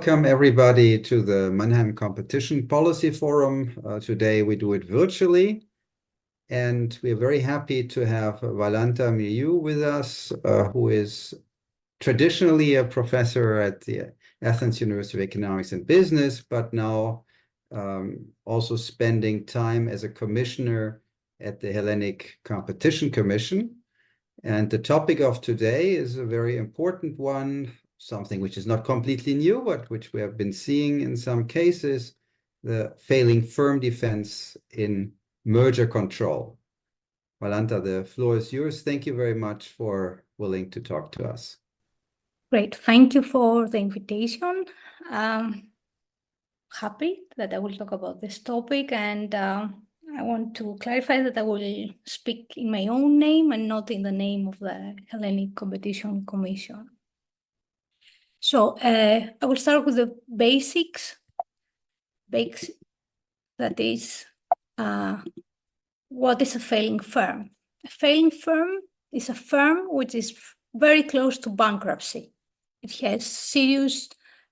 Welcome everybody to the Mannheim Competition Policy Forum. Today we do it virtually, and we're very happy to have Valanta Milliou with us, who is traditionally a professor at the Athens University of Economics and Business, but now also spending time as a commissioner at the Hellenic Competition Commission. And the topic of today is a very important one, something which is not completely new, but which we have been seeing in some cases, the failing firm defense in merger control. Valanta, the floor is yours. Thank you very much for willing to talk to us. Great. Thank you for the invitation. Happy that I will talk about this topic, and I want to clarify that I will speak in my own name and not in the name of the Hellenic Competition Commission. So I will start with the basics. That is, what is a failing firm? A failing firm is a firm which is very close to bankruptcy. It has serious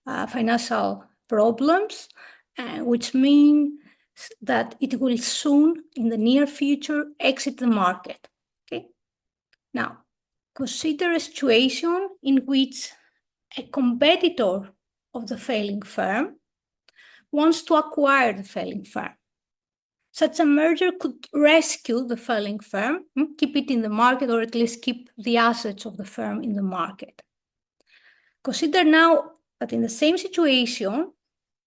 financial problems, which mean that it will soon, in the near future, exit the market. Okay. Now, consider a situation in which a competitor of the failing firm wants to acquire the failing firm. Such a merger could rescue the failing firm, keep it in the market, or at least keep the assets of the firm in the market. Consider now that in the same situation,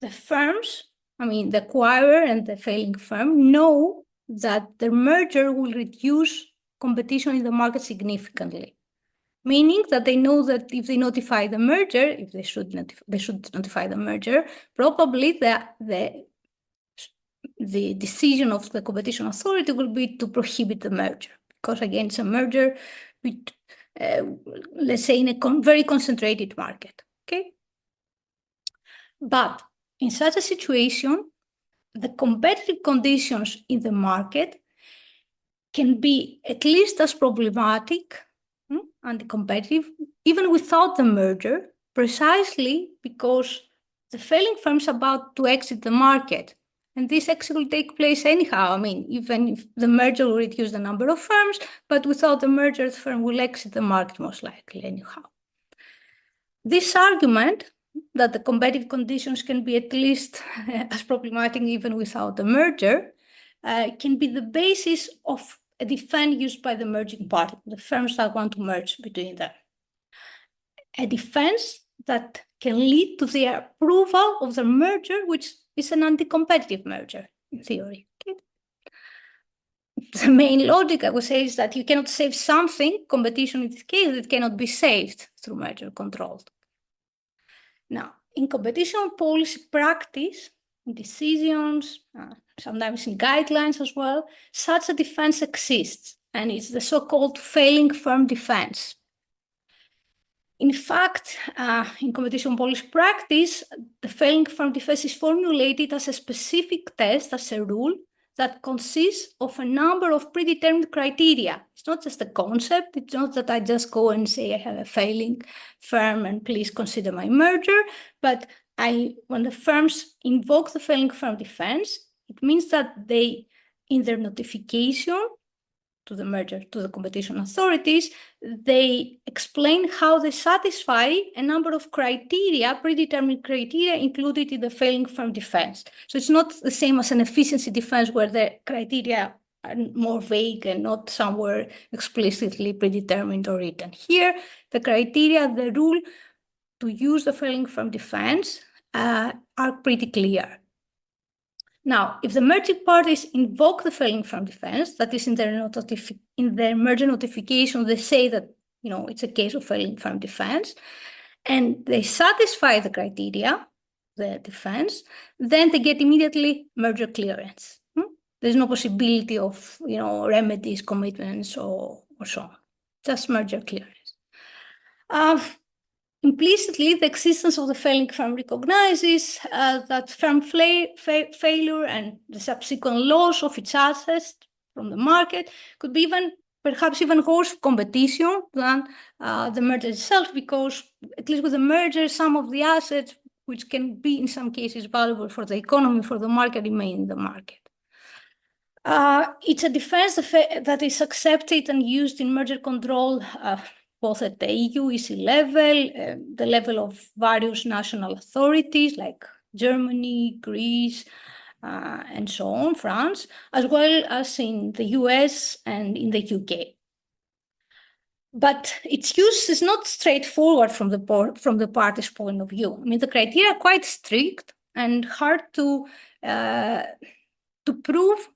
the firms, the acquirer and the failing firm, know that the merger will reduce competition in the market significantly. Meaning that they know that if they notify the merger, if they should notify the merger, probably the decision of the competition authority will be to prohibit the merger, because again, it's a merger with, let's say, in a very concentrated market. Okay, but in such a situation, the competitive conditions in the market can be at least as problematic and competitive, even without the merger, precisely because the failing firm is about to exit the market. And this exit will take place anyhow. Even if the merger will reduce the number of firms, but without the merger, the firm will exit the market most likely anyhow. This argument that the competitive conditions can be at least as problematic even without the merger can be the basis of a defense used by the merging party, the firms that want to merge between them. A defense that can lead to the approval of the merger, which is an anti-competitive merger, in theory. Okay? The main logic, I would say, is that you cannot save something, competition in this case, that cannot be saved through merger control. Now, in competition policy practice, in decisions, sometimes in guidelines as well, such a defense exists, and it's the so-called failing firm defense. In fact, in competition policy practice, the failing firm defense is formulated as a specific test, as a rule, that consists of a number of predetermined criteria. It's not just a concept. It's not that I just go and say I have a failing firm and please consider my merger, but when the firms invoke the failing firm defense, it means that they, in their notification to the merger, to the competition authorities, they explain how they satisfy a number of criteria, predetermined criteria included in the failing firm defense. So it's not the same as an efficiency defense where the criteria are more vague and not somewhere explicitly predetermined or written. Here, the criteria, the rule to use the failing firm defense are pretty clear. Now, if the merging parties invoke the failing firm defense, that is in their merger notification, they say that it's a case of failing firm defense, and they satisfy the criteria, the defense, then they get immediately merger clearance. There's no possibility of remedies, commitments, or so on. Just merger clearance. Implicitly, the existence of the failing firm recognizes that firm failure and the subsequent loss of its assets from the market could be perhaps even worse competition than the merger itself, because at least with the merger, some of the assets which can be in some cases valuable for the economy, for the market, remain in the market. It's a defense that is accepted and used in merger control, both at the EU, EC level, the level of various national authorities like Germany, Greece, and so on, France, as well as in the US and in the UK. But its use is not straightforward from the party's point of view. I mean, the criteria are quite strict and hard to prove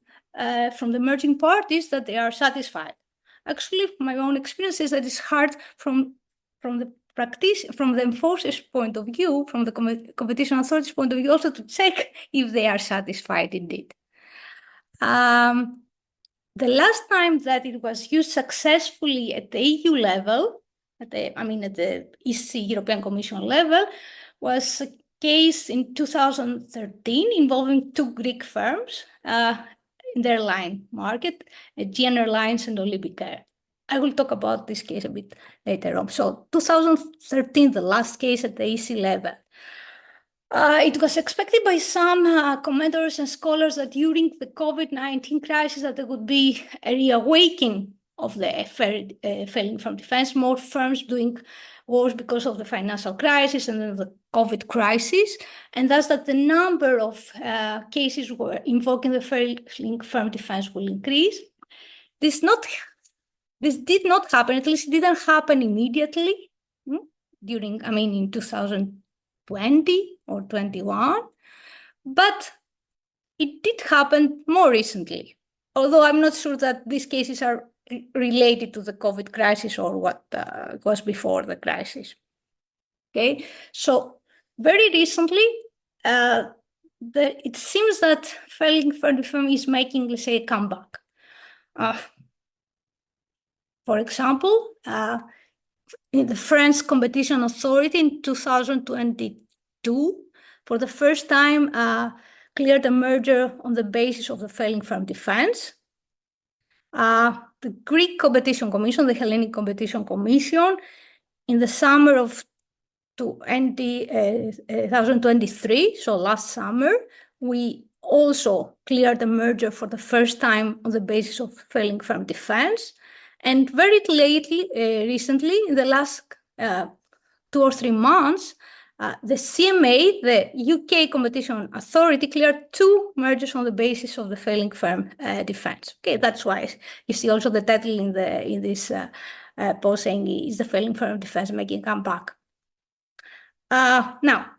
from the merging parties that they are satisfied. Actually, my own experience is that it's hard from the enforcer's point of view, from the competition authority's point of view, also to check if they are satisfied indeed. The last time that it was used successfully at the EU level, at the EC European Commission level, was a case in 2013 involving two Greek firms in the airline market, Aegean Airlines and Olympic Air. I will talk about this case a bit later on. So 2013, the last case at the EC level. It was expected by some commentators and scholars that during the COVID-19 crisis that there would be a reawakening of the failing firm defense, more firms doing worse because of the financial crisis and then the COVID crisis, and thus that the number of cases were invoking the failing firm defense will increase. This did not happen, at least it didn't happen immediately in 2020 or 21, but it did happen more recently, although I'm not sure that these cases are related to the COVID crisis or what was before the crisis. Okay, so very recently, it seems that failing firm is making, let's say, a comeback. For example, in the French Competition Authority in 2022, for the first time, cleared a merger on the basis of the failing firm defense. The Greek Competition Commission, the Hellenic Competition Commission, in the summer of 2023, so last summer, we also cleared the merger for the first time on the basis of failing firm defense. And very lately, recently, in the last 2 or 3 months, the CMA, the UK Competition Authority, cleared 2 mergers on the basis of the failing firm defense. Okay, that's why you see also the title in this post saying is the failing firm defense making a comeback. Now,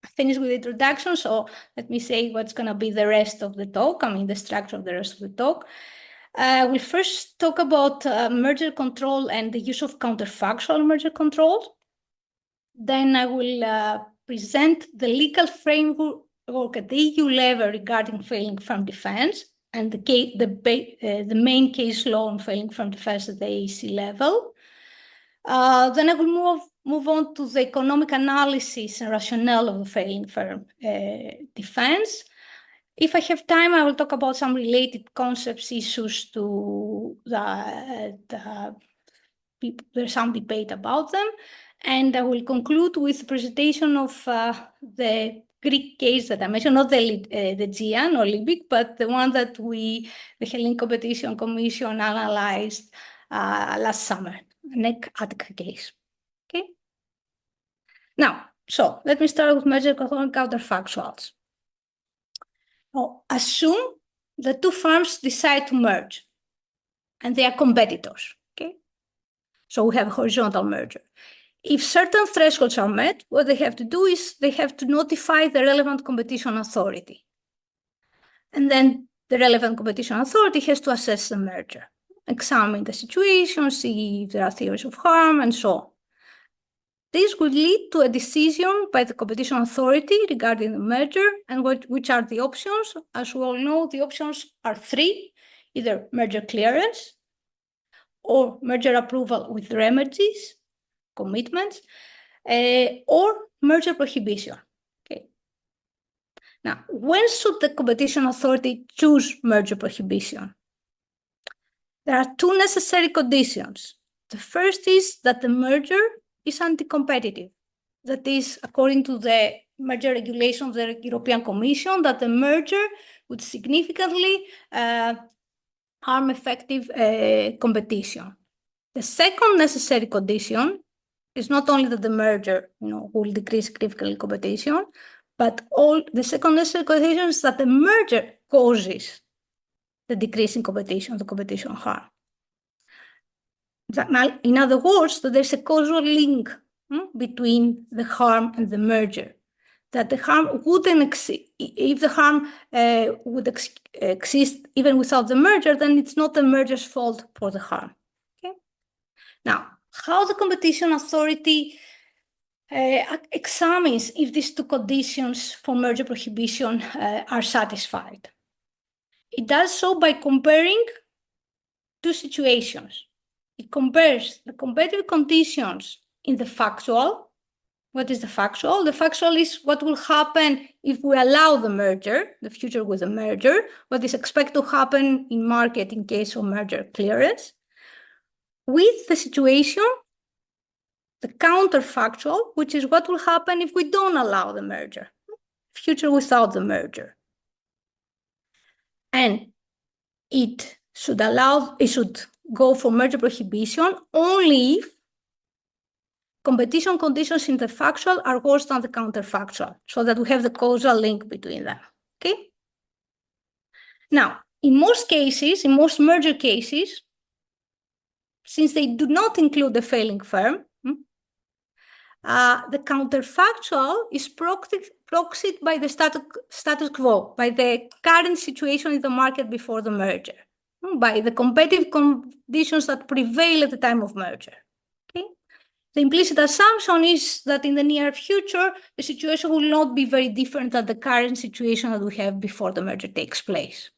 I finished with the introduction, so let me say what's going to be the rest of the talk. The structure of the rest of the talk. We'll first talk about merger control and the use of counterfactual merger control. Then I will present the legal framework at the EU level regarding failing firm defense and the main case law on failing firm defense at the EC level. Then I will move on to the economic analysis and rationale of the failing firm defense. If I have time, I will talk about some related concepts, issues to there's some debate about them. And I will conclude with the presentation of the Greek case that I mentioned, not the Aegean or Olympic, but the one that the Hellenic Competition Commission analyzed last summer, an Attica case. Okay. Now, so let me start with merger control and counterfactuals. Now, assume the 2 firms decide to merge, and they are competitors. Okay, so we have a horizontal merger. If certain thresholds are met, what they have to do is they have to notify the relevant competition authority. And then the relevant competition authority has to assess the merger, examine the situation, see if there are theories of harm, and so on. This would lead to a decision by the competition authority regarding the merger and which are the options. As we all know, the options are 3, either merger clearance or merger approval with remedies, commitments, or merger prohibition. Okay. Now, when should the competition authority choose merger prohibition? There are 2 necessary conditions. The first is that the merger is anti-competitive. that is according to the merger regulation of the European Commission, that the merger would significantly harm effective competition. The second necessary condition is not only that the merger will decrease significantly competition, but the second necessary condition is that the merger causes the decrease in competition, the competition harm. In other words, that there's a causal link between the harm and the merger. That the harm wouldn't exist, if the harm would exist even without the merger, then it's not the merger's fault for the harm. Okay? Now, how the competition authority examines if these two conditions for merger prohibition are satisfied. It does so by comparing two situations. It compares the competitive conditions in the factual. What is the factual? The factual is what will happen if we allow the merger, the future with the merger, what is expected to happen in market in case of merger clearance, with the situation, the counterfactual, which is what will happen if we don't allow the merger, future without the merger. And it should go for merger prohibition only if competition conditions in the factual are worse than the counterfactual, so that we have the causal link between them. Okay? Now, in most cases, in most merger cases, since they do not include the failing firm, the counterfactual is proxied by the status quo, by the current situation in the market before the merger, by the competitive conditions that prevail at the time of merger. Okay? The implicit assumption is that in the near future, the situation will not be very different than the current situation that we have before the merger takes place.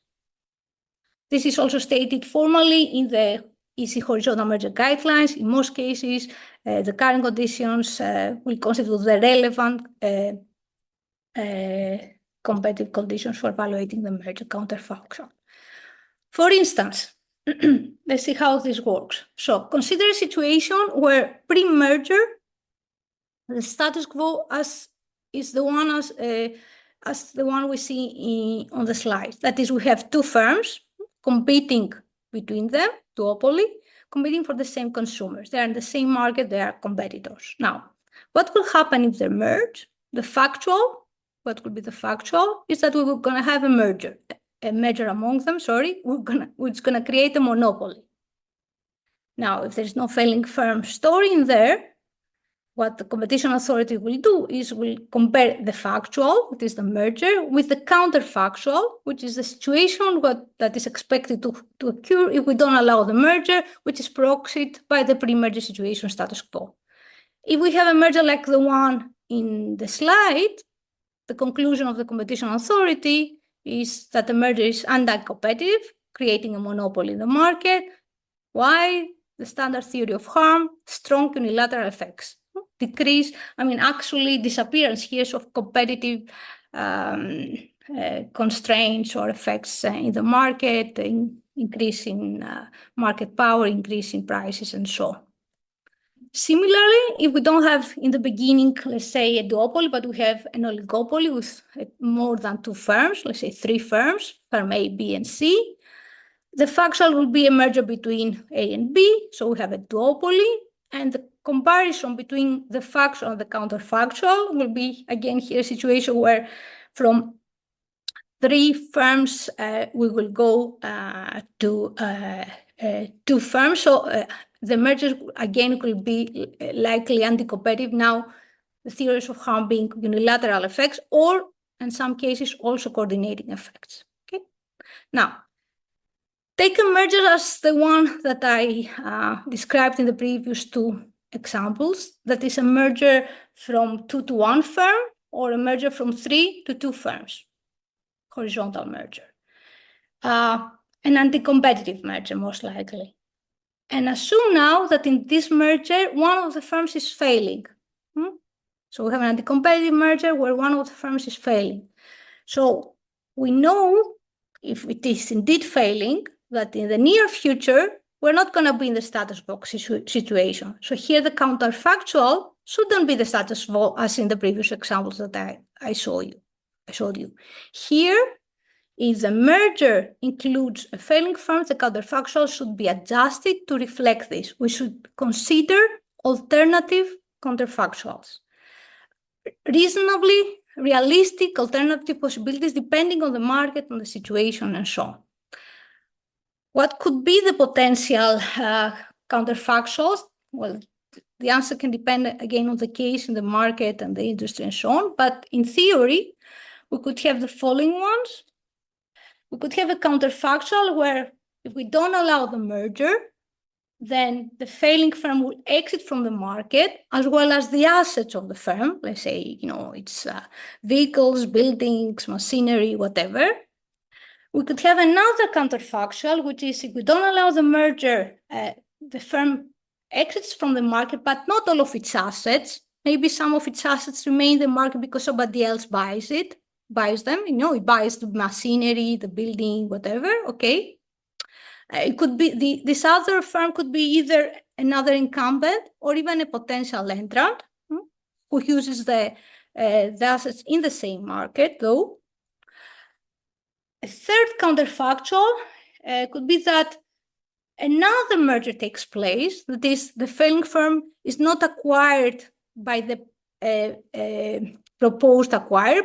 This is also stated formally in the EC horizontal merger guidelines. In most cases, the current conditions will constitute the relevant competitive conditions for evaluating the merger counterfactual. For instance, let's see how this works. So consider a situation where pre-merger, the status quo is the one we see on the slide. That is, we have two firms competing between them, duopoly, competing for the same consumers. They are in the same market, they are competitors. Now, what will happen if they merge? What could be the factual is that we were going to have a merger among them, which is going to create a monopoly. Now, if there's no failing firm story in there, what the competition authority will do is will compare the factual, which is the merger, with the counterfactual, which is the situation that is expected to occur if we don't allow the merger, which is proxied by the pre-merger situation status quo. If we have a merger like the one in the slide, the conclusion of the competition authority is that the merger is anti-competitive, creating a monopoly in the market. Why? The standard theory of harm, strong unilateral effects. Decrease, actually disappearance here of competitive constraints or effects in the market, increase in market power, increase in prices, and so on. Similarly, if we don't have in the beginning, let's say, a duopoly, but we have an oligopoly with more than two firms, let's say three firms, firm A, B, and C, the factual will be a merger between A and B, so we have a duopoly, and the comparison between the factual and the counterfactual will be, again, here a situation where from three firms, we will go to two firms. So the merger, again, will be likely anti-competitive. Now, the theories of harm being unilateral effects, or in some cases, also coordinating effects. Okay. Now, take a merger as the one that I described in the previous two examples. That is a merger from 2 to 1 firm, or a merger from 3 to 2 firms, horizontal merger. An anti-competitive merger, most likely. And assume now that in this merger, one of the firms is failing. So we have an anti-competitive merger where one of the firms is failing. So we know, if it is indeed failing, that in the near future, we're not going to be in the status quo situation. So here the counterfactual shouldn't be the status quo as in the previous examples that I showed you. Here, if the merger includes a failing firm, the counterfactual should be adjusted to reflect this. We should consider alternative counterfactuals. Reasonably realistic alternative possibilities depending on the market, on the situation, and so on. What could be the potential counterfactuals? Well, the answer can depend again on the case in the market and the industry and so on. But in theory, we could have the following ones. We could have a counterfactual where if we don't allow the merger, then the failing firm will exit from the market as well as the assets of the firm. Let's say, it's vehicles, buildings, machinery, whatever. We could have another counterfactual, which is if we don't allow the merger, the firm exits from the market, but not all of its assets. Maybe some of its assets remain in the market because somebody else buys them. It buys the machinery, the building, whatever. Okay. It could be this other firm could be either another incumbent or even a potential entrant who uses the assets in the same market, though. A third counterfactual could be that another merger takes place, that is, the failing firm is not acquired by the proposed acquirer,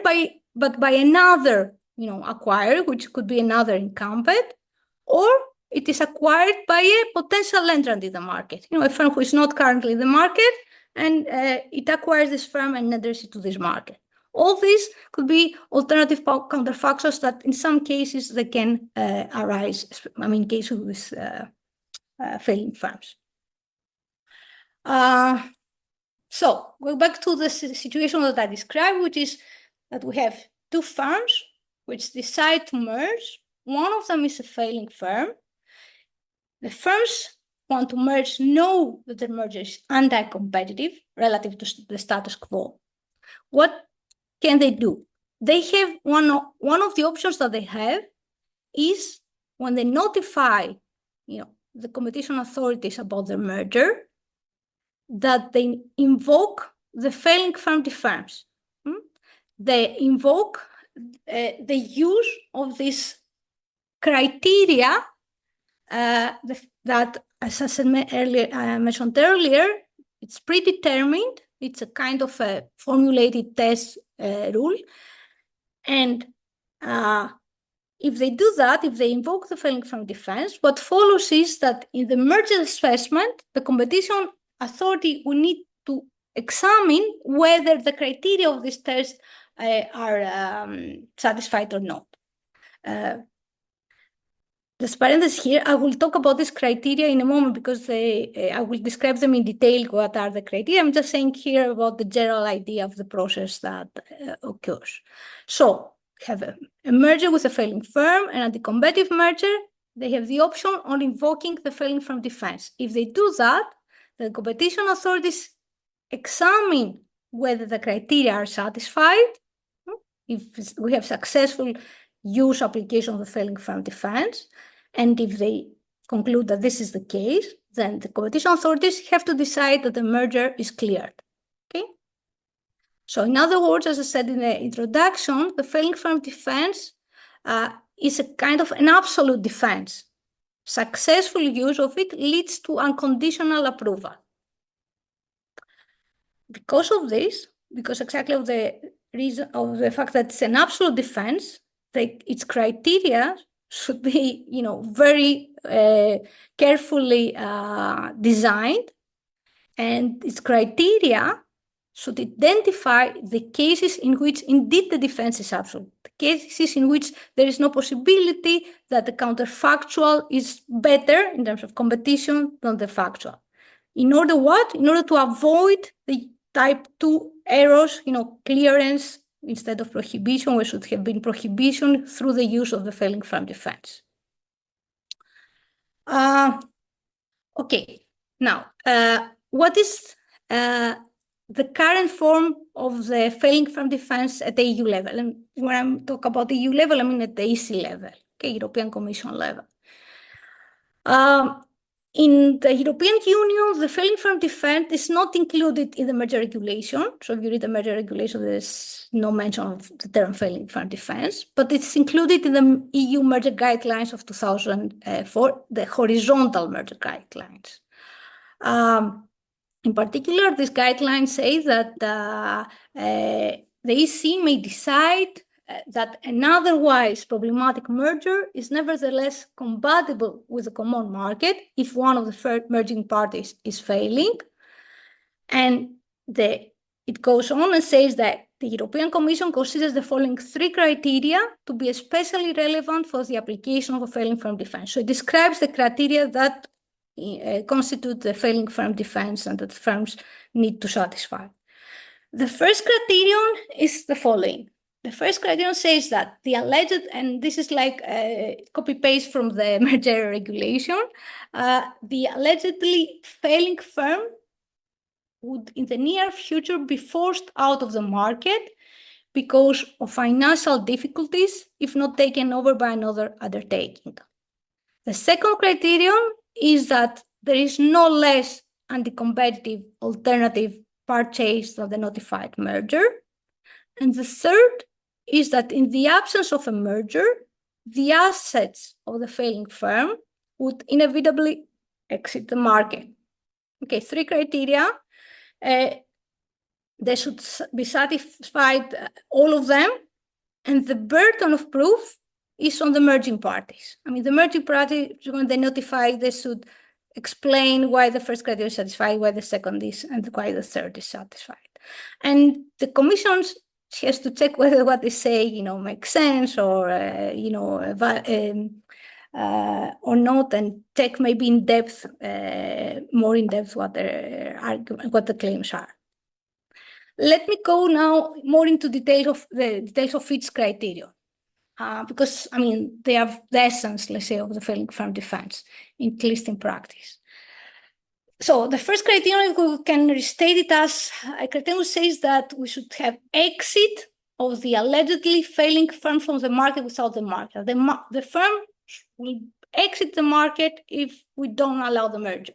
but by another acquirer, which could be another incumbent, or it is acquired by a potential entrant in the market, a firm who is not currently in the market, and it acquires this firm and enters into this market. All these could be alternative counterfactuals that in some cases they can arise, in cases with failing firms. So go back to the situation that I described, which is that we have two firms which decide to merge. One of them is a failing firm. The firms want to merge know that the merger is anti-competitive relative to the status quo. What can they do? They have one of the options that they have is when they notify the competition authorities about the merger, that they invoke the failing firm defense. They invoke the use of this criteria that, as I mentioned earlier, it's predetermined. It's a kind of a formulated test rule. And if they do that, if they invoke the failing firm defense, what follows is that in the merger assessment, the competition authority will need to examine whether the criteria of this test are satisfied or not. This parenthesis here, I will talk about this criteria in a moment because I will describe them in detail, what are the criteria. I'm just saying here about the general idea of the process that occurs. So, have a merger with a failing firm, an anti-competitive merger, they have the option on invoking the failing firm defense. If they do that, the competition authorities examine whether the criteria are satisfied. If we have successful use application of the failing firm defense, and if they conclude that this is the case, then the competition authorities have to decide that the merger is cleared. Okay. So in other words, as I said in the introduction, the failing firm defense is a kind of an absolute defense. Successful use of it leads to unconditional approval. Because of this, because exactly of the reason of the fact that it's an absolute defense, its criteria should be, very carefully designed, and its criteria should identify the cases in which indeed the defense is absolute, the cases in which there is no possibility that the counterfactual is better in terms of competition than the factual. In order what? In order to avoid the type 2 errors, clearance instead of prohibition, where should have been prohibition through the use of the failing firm defense. Okay, now, what is the current form of the failing firm defense at the EU level? And when I talk about the EU level, I mean at the EC level, okay, European Commission level. In the European Union, the failing firm defense is not included in the merger regulation. So if you read the merger regulation, there's no mention of the term failing firm defense, but it's included in the EU merger guidelines of 2004, the horizontal merger guidelines. In particular, these guidelines say that the EC may decide that an otherwise problematic merger is nevertheless compatible with the common market if one of the merging parties is failing. And it goes on and says that the European Commission considers the following 3 criteria to be especially relevant for the application of a failing firm defense. So it describes the criteria that constitute the failing firm defense and that firms need to satisfy. The first criterion is the following. The first criterion says that the alleged, and this is like copy-paste from the merger regulation, the allegedly failing firm would in the near future be forced out of the market because of financial difficulties if not taken over by another undertaking. The second criterion is that there is no less anti-competitive alternative purchase than the notified merger. And the third is that in the absence of a merger, the assets of the failing firm would inevitably exit the market. Okay, 3 criteria. They should be satisfied, all of them, and the burden of proof is on the merging parties. I mean, the merging parties, when they notify, they should explain why the first criteria is satisfied, why the second is, and why the third is satisfied. And the Commission has to check whether what they say, makes sense or, or not, and check maybe in depth, more in depth what the claims are. Let me go now more into the details of each criterion, because they have the essence, let's say, of the failing firm defense, at least in practice. So the first criterion, we can restate it as a criterion says that we should have exit of the allegedly failing firm from the market without the market. The firm will exit the market if we don't allow the merger.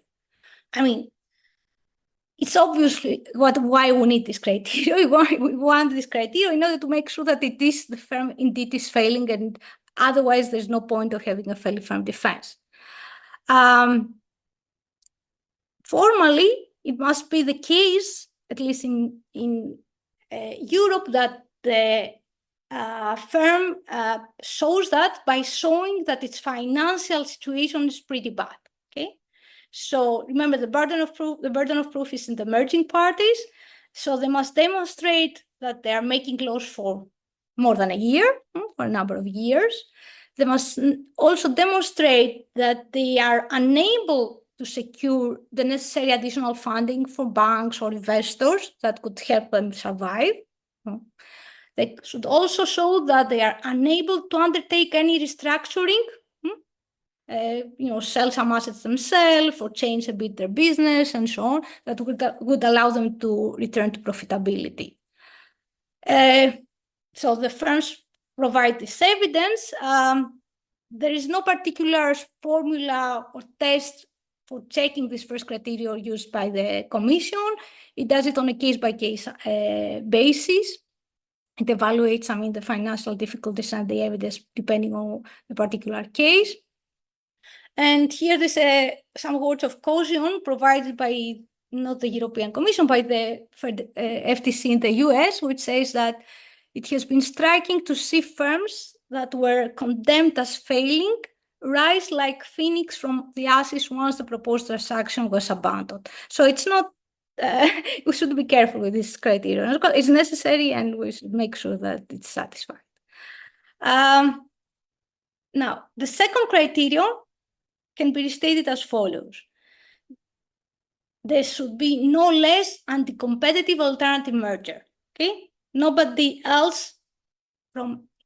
It's obviously why we need this criteria. We want this criteria in order to make sure that the firm indeed is failing, and otherwise there's no point of having a failing firm defense. Formally, it must be the case, at least in Europe, that the firm shows that by showing that its financial situation is pretty bad. Okay. So remember, the burden of proof is in the merging parties. So they must demonstrate that they are making loss for more than a year, for a number of years. They must also demonstrate that they are unable to secure the necessary additional funding for banks or investors that could help them survive. They should also show that they are unable to undertake any restructuring, sell some assets themselves or change a bit their business and so on, that would allow them to return to profitability. So the firms provide this evidence. There is no particular formula or test for checking this first criteria used by the Commission. It does it on a case-by-case basis. It evaluates, the financial difficulties and the evidence depending on the particular case. And here there's some words of caution provided by not the European Commission, by the FTC in the US, which says that it has been striking to see firms that were condemned as failing rise like phoenix from the ashes once the proposed transaction was abandoned. So it's not, we should be careful with this criterion. It's necessary and we should make sure that it's satisfied. Now, the second criterion can be restated as follows. There should be no less anti-competitive alternative merger. Okay, nobody else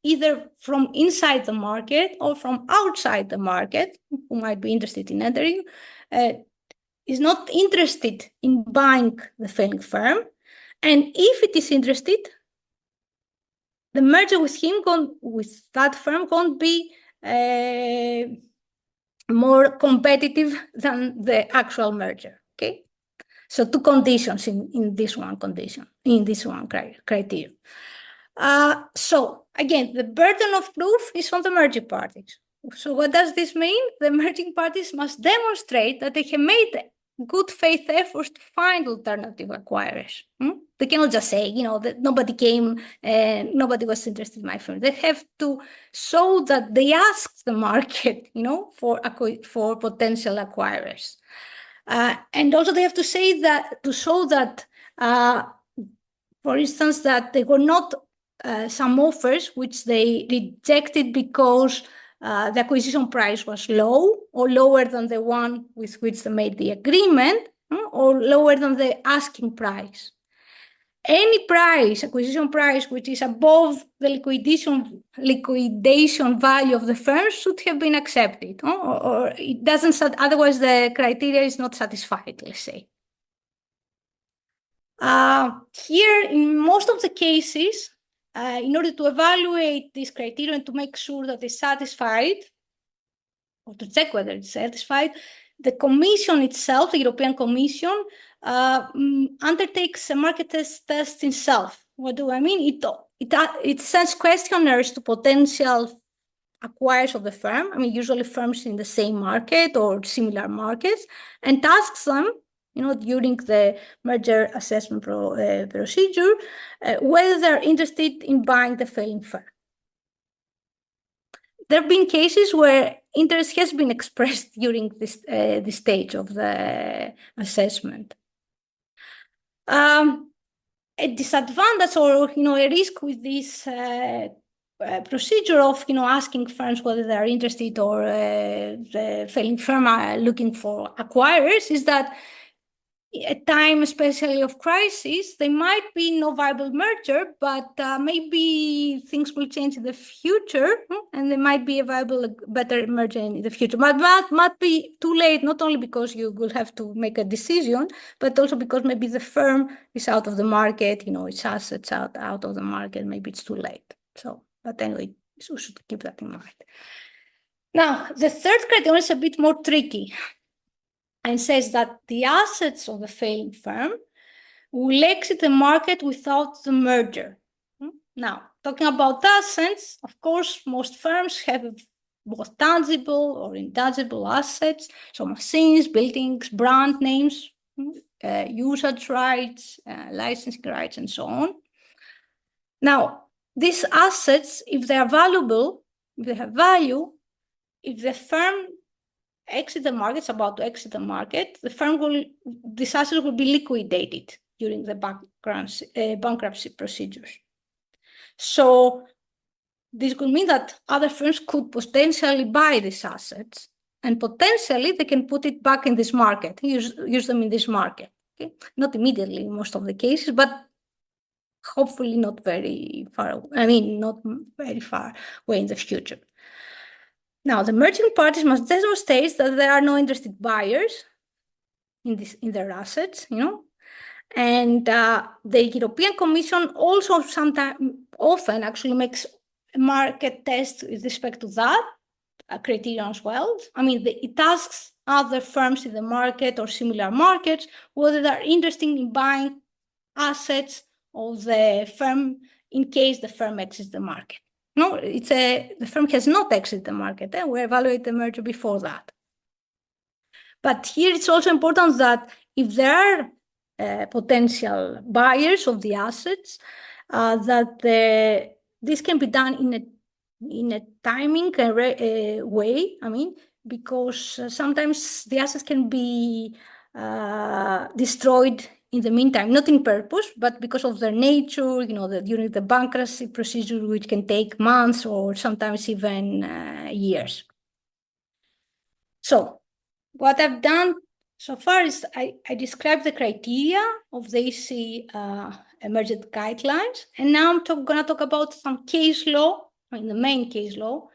either from inside the market or from outside the market who might be interested in entering is not interested in buying the failing firm, and if it is interested, the merger with that firm won't be more competitive than the actual merger. Okay, so two conditions in this one criteria. So again, the burden of proof is on the merging parties. So what does this mean? The merging parties must demonstrate that they have made good faith efforts to find alternative acquirers. They cannot just say, that nobody came and nobody was interested in my firm. They have to show that they asked the market, for potential acquirers. And also they have to say that, to show that, for instance, that they were not some offers which they rejected because the acquisition price was low or lower than the one with which they made the agreement, or lower than the asking price. Any price, acquisition price, which is above the liquidation value of the firm should have been accepted, or it doesn't, otherwise the criteria is not satisfied, let's say. Here, in most of the cases, in order to evaluate this criteria and to make sure that it's satisfied, or to check whether it's satisfied, the Commission itself, the European Commission, undertakes a market test itself. What do I mean? It sends questionnaires to potential acquirers of the firm, usually firms in the same market or similar markets, and asks them, during the merger assessment procedure, whether they're interested in buying the failing firm. There have been cases where interest has been expressed during this stage of the assessment. A disadvantage or a risk with this procedure of asking firms whether they are interested or the failing firm are looking for acquirers is that at time, especially of crisis, there might be no viable merger, but maybe things will change in the future, and there might be a viable, better merger in the future. But that might be too late, not only because you will have to make a decision, but also because maybe the firm is out of the market, its assets out of the market, maybe it's too late. So, but anyway, we should keep that in mind. Now, the third criterion is a bit more tricky, and says that the assets of the failing firm will exit the market without the merger. Now, talking about assets, of course, most firms have both tangible or intangible assets, so machines, buildings, brand names, usage rights, licensing rights, and so on. Now, these assets, if they are valuable, if they have value, if the firm exit the market, is about to exit the market, these assets will be liquidated during the bankruptcy procedures. So this could mean that other firms could potentially buy these assets, and potentially they can put it back in this market, use them in this market. Okay? Not immediately in most of the cases, but hopefully not very far, not very far away in the future. Now, the merging parties must demonstrate that there are no interested buyers in their assets, and the European Commission also often actually makes a market test with respect to that criterion as well. It asks other firms in the market or similar markets whether they're interested in buying assets of the firm in case the firm exits the market. No, the firm has not exited the market. We evaluate the merger before that. But here it's also important that if there are potential buyers of the assets, that this can be done in a timing way. Because sometimes the assets can be destroyed in the meantime, not in purpose, but because of their nature, during the bankruptcy procedure, which can take months or sometimes even years. So what I've done so far is I described the criteria of the EC emergent guidelines, and now I'm going to talk about some case law, the main case law.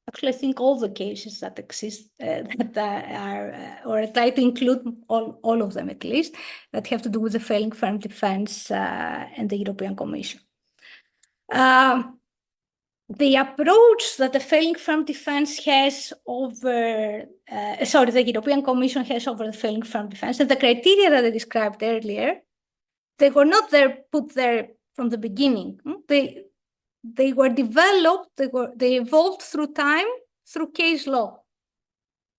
Actually, I think all the cases that exist or I try to include all of them at least, that have to do with the failing firm defense and the European Commission. the approach that the failing firm defense has over, the European Commission has over the failing firm defense, and the criteria that I described earlier, they were not put there from the beginning. They were developed, they evolved through time, through case law.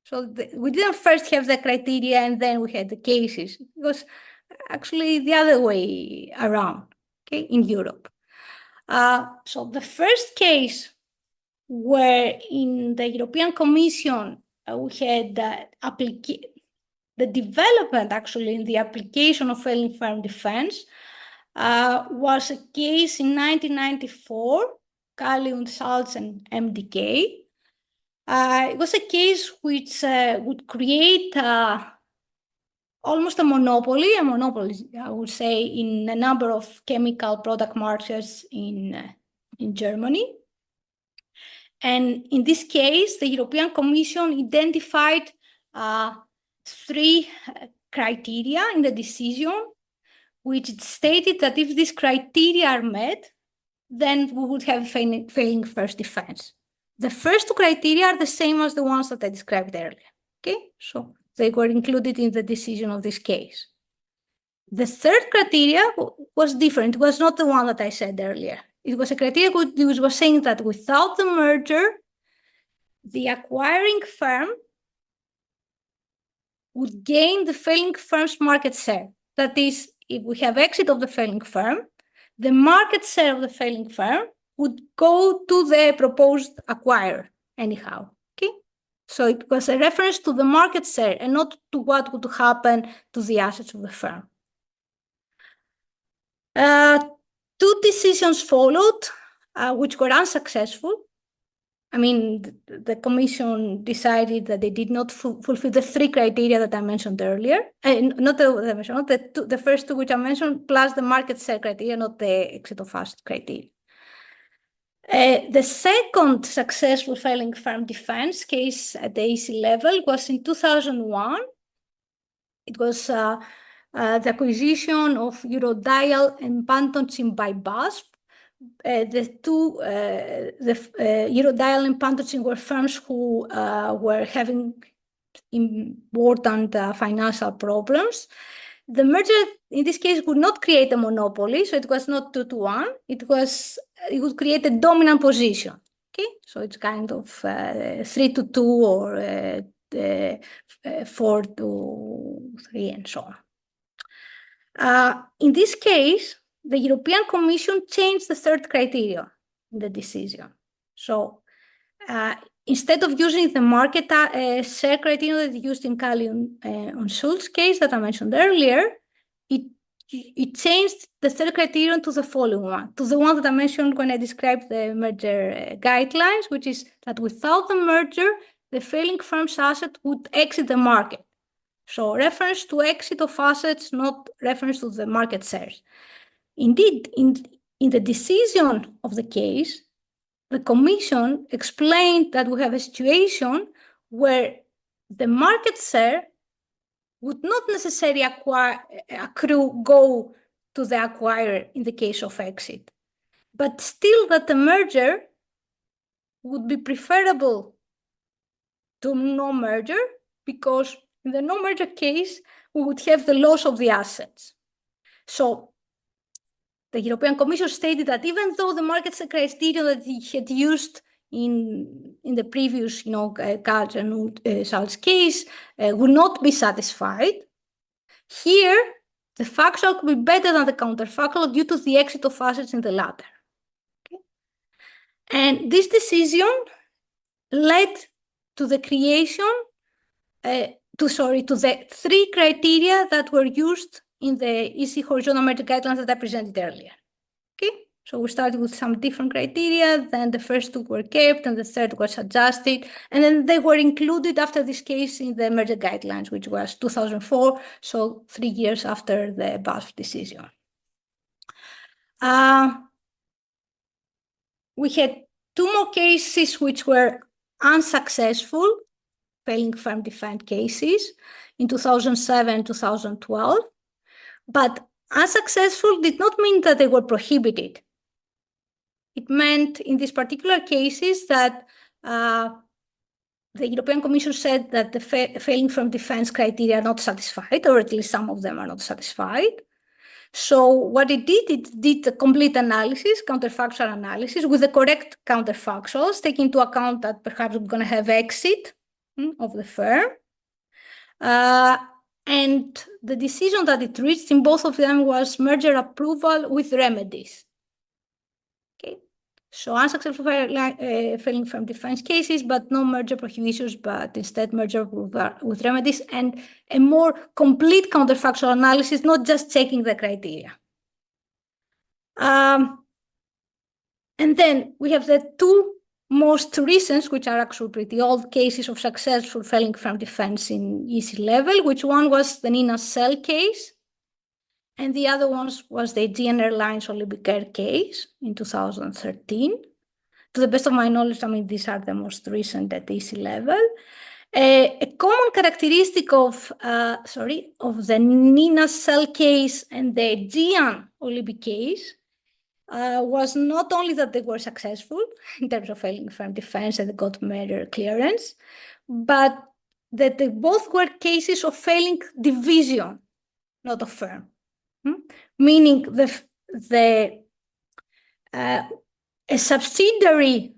So we didn't first have the criteria and then we had the cases. It was actually the other way around, okay, in Europe. So the first case where in the European Commission we had the development actually in the application of failing firm defense was a case in 1994, Milliou, Salz, and MDK. It was a case which would create almost a monopoly, I would say, in a number of chemical product markets in Germany. And in this case, the European Commission identified 3 criteria in the decision, which stated that if these criteria are met, then we would have failing first defense. The first 2 criteria are the same as the ones that I described earlier, okay? So they were included in the decision of this case. The third criteria was different. It was not the one that I said earlier. It was a criteria which was saying that without the merger, the acquiring firm would gain the failing firm's market share. That is, if we have exit of the failing firm, the market share of the failing firm would go to the proposed acquirer anyhow, okay? So it was a reference to the market share and not to what would happen to the assets of the firm. 2 decisions followed, which were unsuccessful. I mean, the Commission decided that they did not fulfill the 3 criteria that I mentioned earlier. Not the first 2 which I mentioned, plus the market share criteria, not the exit of asset criteria. The second successful failing firm defense case at the EC level was in 2001. It was the acquisition of Eurodial and Pantocin by BASF. Eurodial and Pantocin were firms who were having important financial problems. The merger in this case would not create a monopoly, so it was not 2-1. It would create a dominant position. Okay, so it's kind of 3-2 or 4-3 and so on. In this case, the European Commission changed the third criteria in the decision. So instead of using the market share criteria that used in Milliou and Schultz's case that I mentioned earlier, it changed the third criterion to the following one, to the one that I mentioned when I described the merger guidelines, which is that without the merger, the failing firm's asset would exit the market. So reference to exit of assets, not reference to the market shares. Indeed, in the decision of the case, the Commission explained that we have a situation where the market share would not necessarily go to the acquirer in the case of exit, but still that the merger would be preferable to no merger, because in the no merger case, we would have the loss of the assets. So the European Commission stated that even though the market share criteria that it had used in the previous, Gage and Salz case would not be satisfied, here the factual could be better than the counterfactual due to the exit of assets in the latter. Okay? And this decision led to the creation, to the 3 criteria that were used in the EC horizontal merger guidelines that I presented earlier. Okay, so we started with some different criteria, then the first 2 were kept and the third was adjusted, and then they were included after this case in the merger guidelines, which was 2004, so 3 years after the BASF decision. We had 2 more cases which were unsuccessful, failing firm defense cases, in 2007, 2012. But unsuccessful did not mean that they were prohibited. it meant in these particular cases that the European Commission said that the failing firm defense criteria are not satisfied, or at least some of them are not satisfied. So what it did a complete analysis, counterfactual analysis, with the correct counterfactuals, taking into account that perhaps we're going to have exit of the firm. And the decision that it reached in both of them was merger approval with remedies. Okay, so unsuccessful failing firm defense cases, but no merger prohibitions, but instead merger with remedies, and a more complete counterfactual analysis, not just checking the criteria. And then we have the two most recent, which are actually pretty old cases of successful failing firm defense in EC level, which one was the Nina Cell case, and the other one was the Aegean Airlines Olympic Air case in 2013. To the best of my knowledge, I mean, these are the most recent at EC level. A common characteristic of the Nina Cell case and the Aegean Olympic case was not only that they were successful in terms of failing firm defense and they got merger clearance, but that they both were cases of failing division, not of firm. Meaning a subsidiary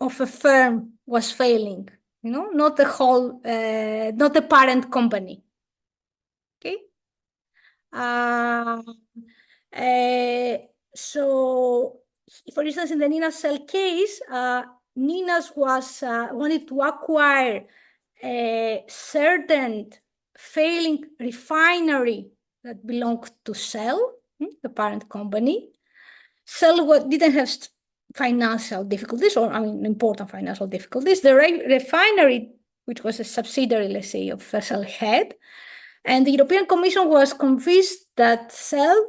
of a firm was failing, not the whole, not the parent company. Okay. So, for instance, in the Nina Cell case, Nina's wanted to acquire a certain failing refinery that belonged to Shell, the parent company. Shell didn't have financial difficulties, or important financial difficulties. The refinery, which was a subsidiary, let's say, of Shell, had, and the European Commission was convinced that Shell,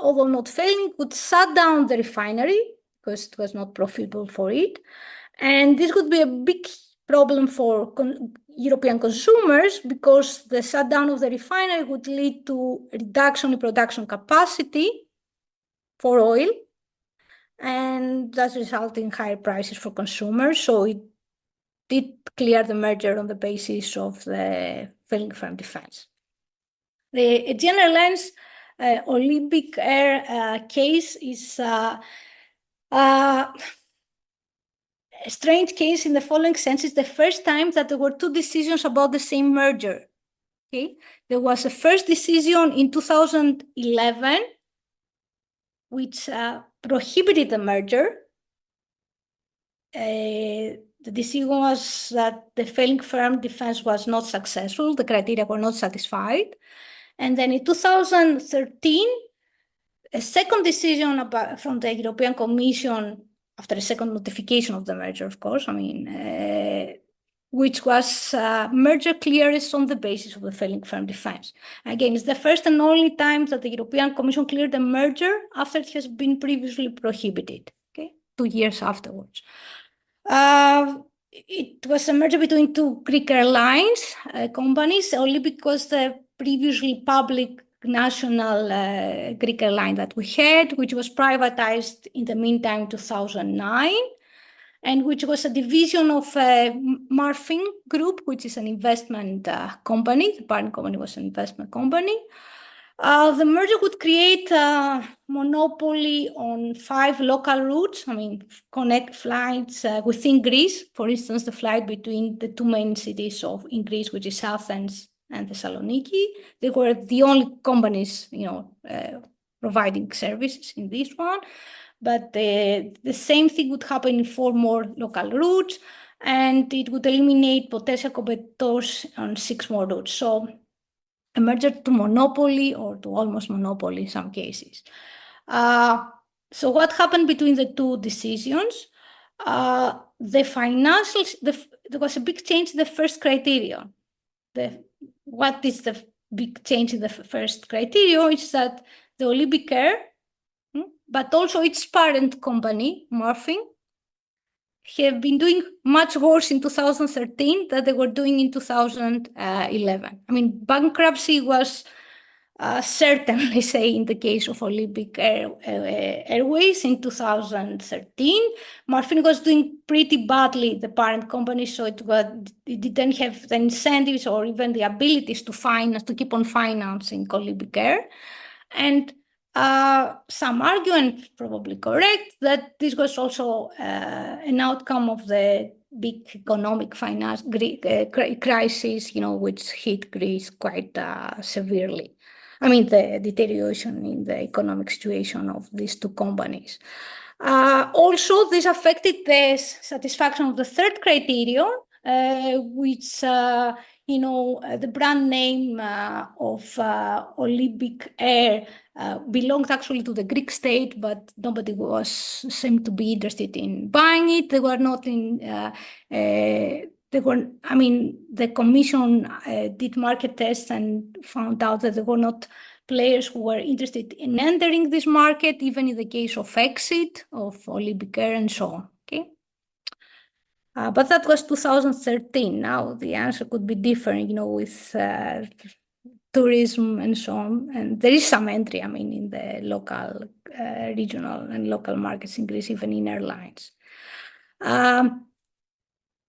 although not failing, would shut down the refinery because it was not profitable for it. And this would be a big problem for European consumers because the shutdown of the refinery would lead to reduction in production capacity for oil, and that resulted in higher prices for consumers. So it did clear the merger on the basis of the failing firm defense. The Aegean Airlines Olympic Air case is a strange case in the following sense. It's the first time that there were two decisions about the same merger. Okay, there was a first decision in 2011, which prohibited the merger. The decision was that the failing firm defense was not successful, the criteria were not satisfied. And then in 2013, a second decision from the European Commission, after a second notification of the merger, of course, which was merger clearance on the basis of the failing firm defense. Again, it's the first and only time that the European Commission cleared the merger after it has been previously prohibited, 2 years afterwards. It was a merger between two Greek airlines companies, only because the previously public national Greek airline that we had, which was privatized in the meantime 2009, and which was a division of Mannheim Group, which is an investment company. The parent company was an investment company. The merger would create a monopoly on 5 local routes. Connect flights within Greece. For instance, the flight between the two main cities in Greece, which is Athens and Thessaloniki. They were the only companies, providing services in this one. But the same thing would happen in 4 more local routes, and it would eliminate potential competitors on 6 more routes. So a merger to monopoly or to almost monopoly in some cases. So what happened between the two decisions? The financials, there was a big change in the first criterion. What is the big change in the first criterion? Is that the Olympic Air, but also its parent company, Mannheim, have been doing much worse in 2013 than they were doing in 2011. Bankruptcy was certainly say in the case of Olympic Airways in 2013, Marfin was doing pretty badly, the parent company, so it didn't have the incentives or even the abilities to keep on financing Olympic Air. And some argue, and probably correct, that this was also an outcome of the big economic finance crisis, which hit Greece quite severely. I mean, the deterioration in the economic situation of these two companies. Also, this affected the satisfaction of the third criterion, which, the brand name of Olympic Air belonged actually to the Greek state, but nobody seemed to be interested in buying it. They were not in. The commission did market tests and found out that there were not players who were interested in entering this market, even in the case of exit of Olympic Air and so on. Okay, but that was 2013. Now the answer could be different, with tourism and so on, and there is some entry, in the local, regional and local markets in Greece, even in airlines.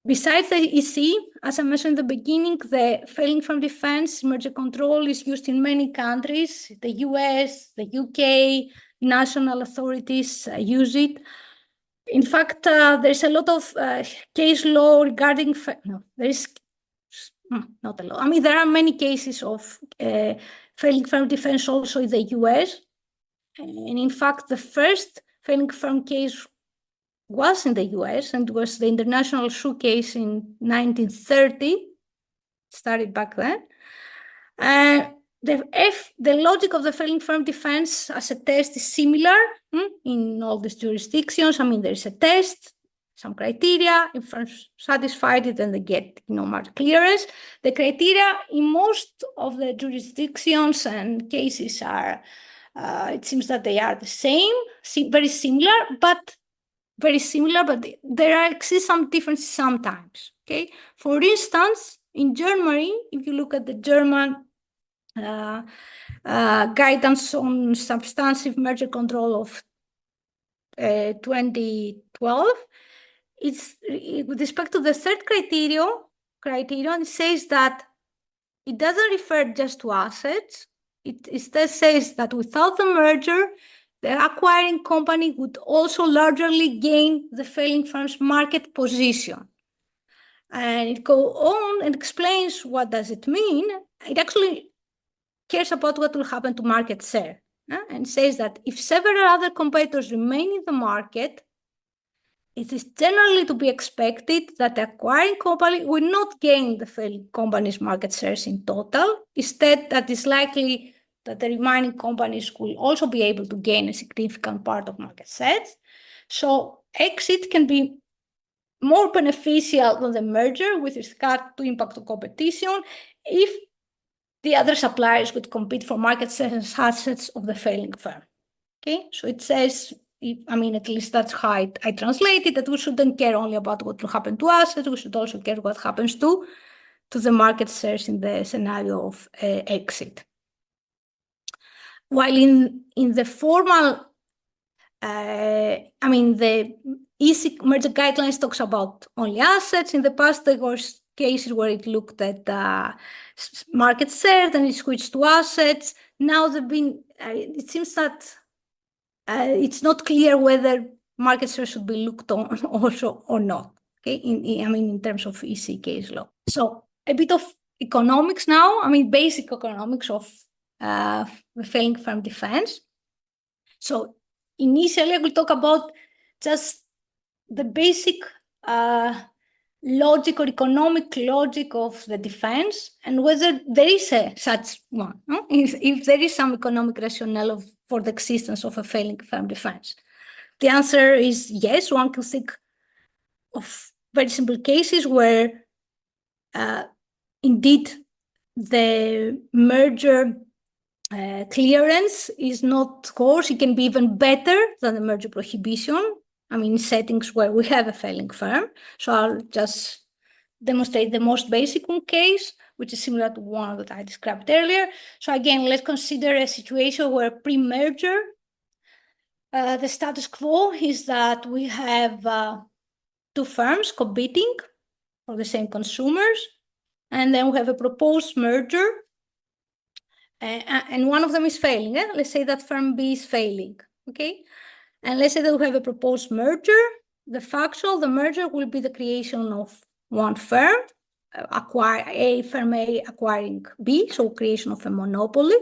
Besides the EC, as I mentioned in the beginning, the failing from defense merger control is used in many countries. The US, the UK, national authorities use it. In fact, there's a lot of case law regarding, not a lot. There are many cases of failing firm defense also in the US. And in fact, the first failing firm case was in the US and was the International Shoe case in 1930, started back then. The logic of the failing firm defense as a test is similar in all these jurisdictions. There's a test, some criteria. If firms satisfied it, then they get market clearance. The criteria in most of the jurisdictions and cases are, it seems that they are the same, very similar, but there exist some differences sometimes. Okay, for instance, in Germany, if you look at the German guidance on substantive merger control of 2012, it's with respect to the third criterion, it says that it doesn't refer just to assets. It instead says that without the merger, the acquiring company would also largely gain the failing firm's market position. And it goes on and explains what does it mean. It actually cares about what will happen to market share, and says that if several other competitors remain in the market, it is generally to be expected that the acquiring company will not gain the failing company's market shares in total. Instead, that is likely that the remaining companies will also be able to gain a significant part of market shares. So exit can be more beneficial than the merger with regard to impact on competition if the other suppliers would compete for market shares and assets of the failing firm. Okay, so it says, at least that's how I translate it, that we shouldn't care only about what will happen to assets, we should also care what happens to the market shares in the scenario of exit. While in the formal, the EC merger guidelines talks about only assets. In the past, there was cases where it looked at market share, then it switched to assets. Now it seems that it's not clear whether market share should be looked on also or not. Okay, in terms of EC case law. So a bit of economics now. Basic economics of the failing firm defense. So initially, I will talk about just the basic logic or economic logic of the defense and whether there is such one, if there is some economic rationale for the existence of a failing firm defense. The answer is yes. One can think of very simple cases where indeed the merger clearance is not coarse. It can be even better than the merger prohibition. In settings where we have a failing firm. So I'll just demonstrate the most basic case, which is similar to one that I described earlier. So again, let's consider a situation where pre-merger, the status quo is that we have two firms competing for the same consumers, and then we have a proposed merger, and one of them is failing. Let's say that firm B is failing, okay? And let's say that we have a proposed merger. The merger will be the creation of one firm, firm A acquiring B, so creation of a monopoly.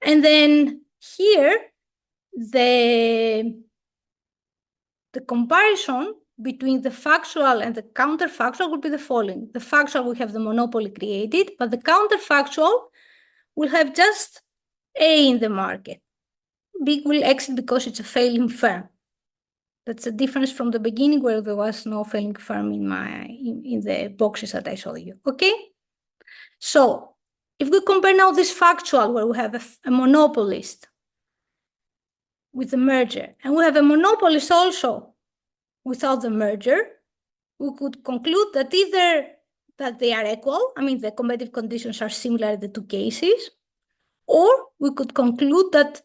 And then here, the comparison between the factual and the counterfactual will be the following. The factual will have the monopoly created, but the counterfactual will have just A in the market. B will exit because it's a failing firm. That's a difference from the beginning where there was no failing firm in the boxes that I showed you, okay? So if we compare now this factual where we have a monopolist with the merger, and we have a monopolist also without the merger, we could conclude that either that they are equal, I mean, the competitive conditions are similar in the two cases, or we could conclude that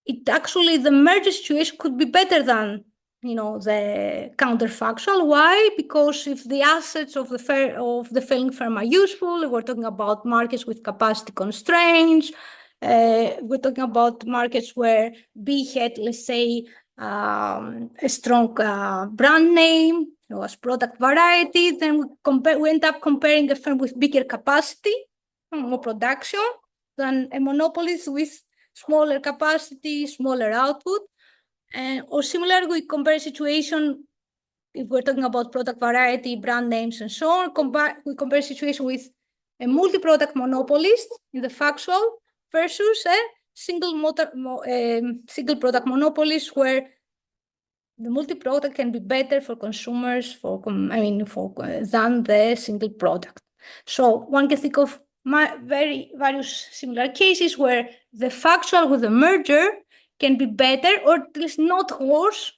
the merger situation could be better than, the counterfactual. Why? Because if the assets of the failing firm are useful, we're talking about markets with capacity constraints, we're talking about markets where B had, let's say, a strong brand name, as product variety, then we end up comparing a firm with bigger capacity, more production, than a monopolist with smaller capacity, smaller output. Or similarly, we compare a situation, if we're talking about product variety, brand names, and so on, we compare a situation with a multi-product monopolist in the factual versus a single product monopolist where the multi-product can be better for consumers than the single product. So one can think of various similar cases where the factual with the merger can be better or at least not worse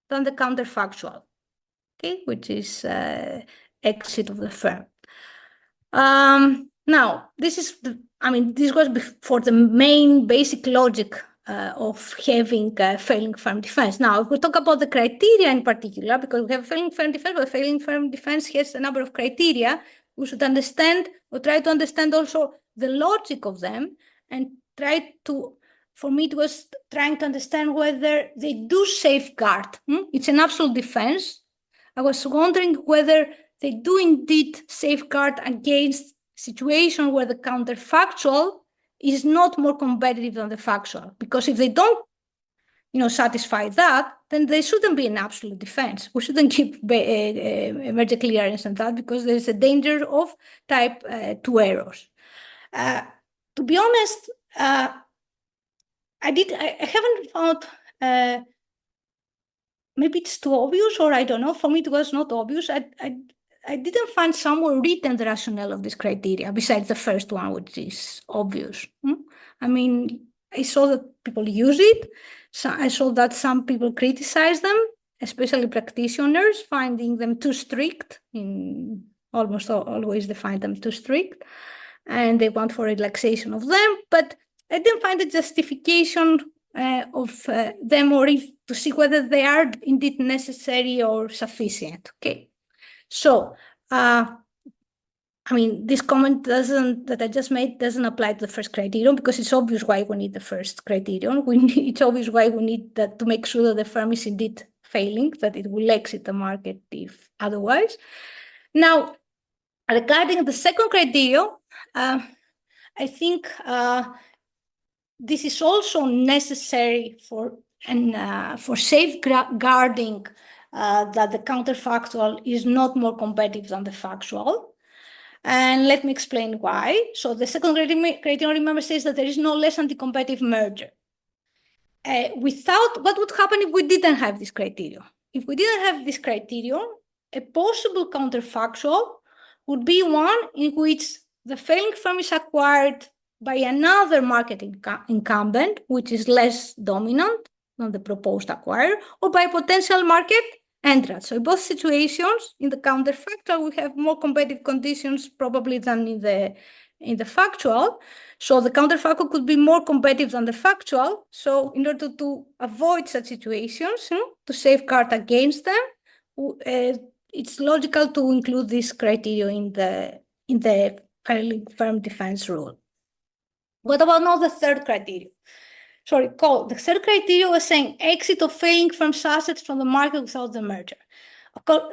than the counterfactual, okay, which is exit of the firm. Now, this was for the main basic logic of having failing firm defense. Now, if we talk about the criteria in particular, because we have failing firm defense, but failing firm defense has a number of criteria, we should understand or try to understand also the logic of them and for me, it was trying to understand whether they do safeguard. It's an absolute defense. I was wondering whether they do indeed safeguard against situation where the counterfactual is not more competitive than the factual. Because if they don't, satisfy that, then they shouldn't be an absolute defense. We shouldn't keep merger clearance and that because there's a danger of type 2 errors. To be honest, I haven't found, maybe it's too obvious or I don't know. For me, it was not obvious. I didn't find somewhere written the rationale of this criteria besides the first one, which is obvious. I mean, I saw that people use it. So I saw that some people criticize them, especially practitioners, finding them too strict. Almost always they find them too strict, and they want for relaxation of them. But I didn't find a justification of them or to see whether they are indeed necessary or sufficient. Okay, so this comment that I just made doesn't apply to the first criterion because it's obvious why we need the first criterion. It's obvious why we need that to make sure that the firm is indeed failing, that it will exit the market if otherwise. Now, regarding the second criterion, I think this is also necessary for safeguarding that the counterfactual is not more competitive than the factual. And let me explain why. So the second criterion, remember, says that there is no less anti-competitive merger. What would happen if we didn't have this criterion? If we didn't have this criterion, a possible counterfactual would be one in which the failing firm is acquired by another market incumbent, which is less dominant than the proposed acquirer, or by a potential market entrant. So in both situations, in the counterfactual, we have more competitive conditions probably than in the factual. So the counterfactual could be more competitive than the factual. So in order to avoid such situations, to safeguard against them, it's logical to include this criteria in the fairly firm defense rule. What about now the third criteria? So recall, the third criteria was saying exit of failing firms' assets from the market without the merger.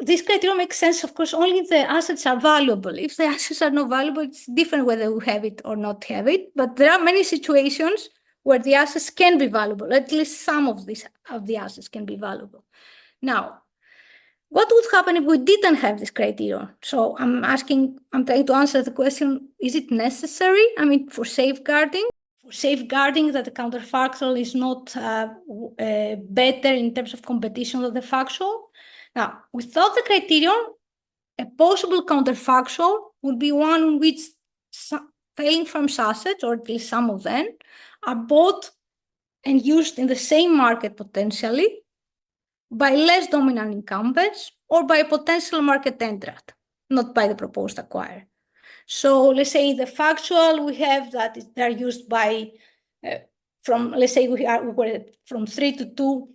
This criteria makes sense, of course, only if the assets are valuable. If the assets are not valuable, it's different whether we have it or not have it. But there are many situations where the assets can be valuable. At least some of the assets can be valuable. Now, what would happen if we didn't have this criteria? So I'm trying to answer the question, is it necessary? I mean, for safeguarding that the counterfactual is not better in terms of competition than the factual. Now, without the criterion, a possible counterfactual would be one in which failing firms' assets, or at least some of them, are bought and used in the same market potentially by less dominant incumbents or by a potential market entrant, not by the proposed acquirer. So let's say in the factual, we have that they're used by, let's say we were from 3 to 2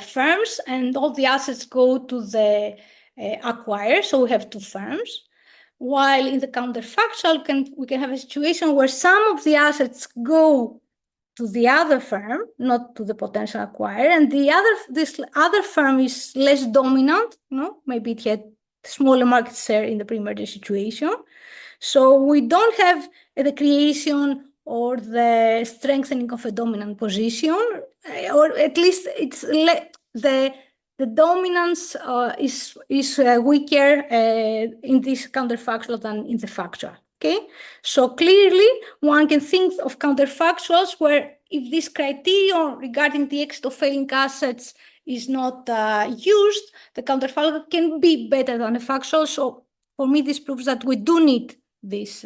firms, and all the assets go to the acquirer, so we have 2 firms. While in the counterfactual, we can have a situation where some of the assets go to the other firm, not to the potential acquirer, and this other firm is less dominant, maybe it had smaller market share in the pre-merger situation. So we don't have the creation or the strengthening of a dominant position, or at least it's the dominance is weaker in this counterfactual than in the factual. Okay, so clearly one can think of counterfactuals where if this criterion regarding the exit of failing assets is not used, the counterfactual can be better than the factual. So for me, this proves that we do need this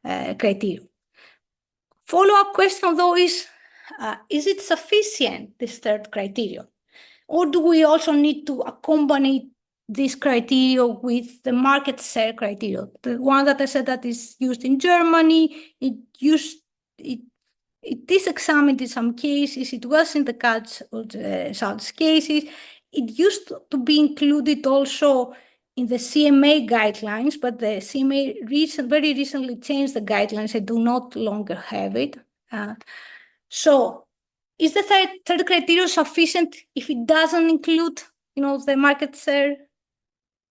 criterion. Follow-up question though is it sufficient, this third criterion? Or do we also need to accompany this criteria with the market share criteria? The one that I said that is used in Germany, it is examined in some cases, it was in the Katz cases, it used to be included also in the CMA guidelines, but the CMA very recently changed the guidelines. I do not longer have it. So is the third criteria sufficient if it doesn't include, the market share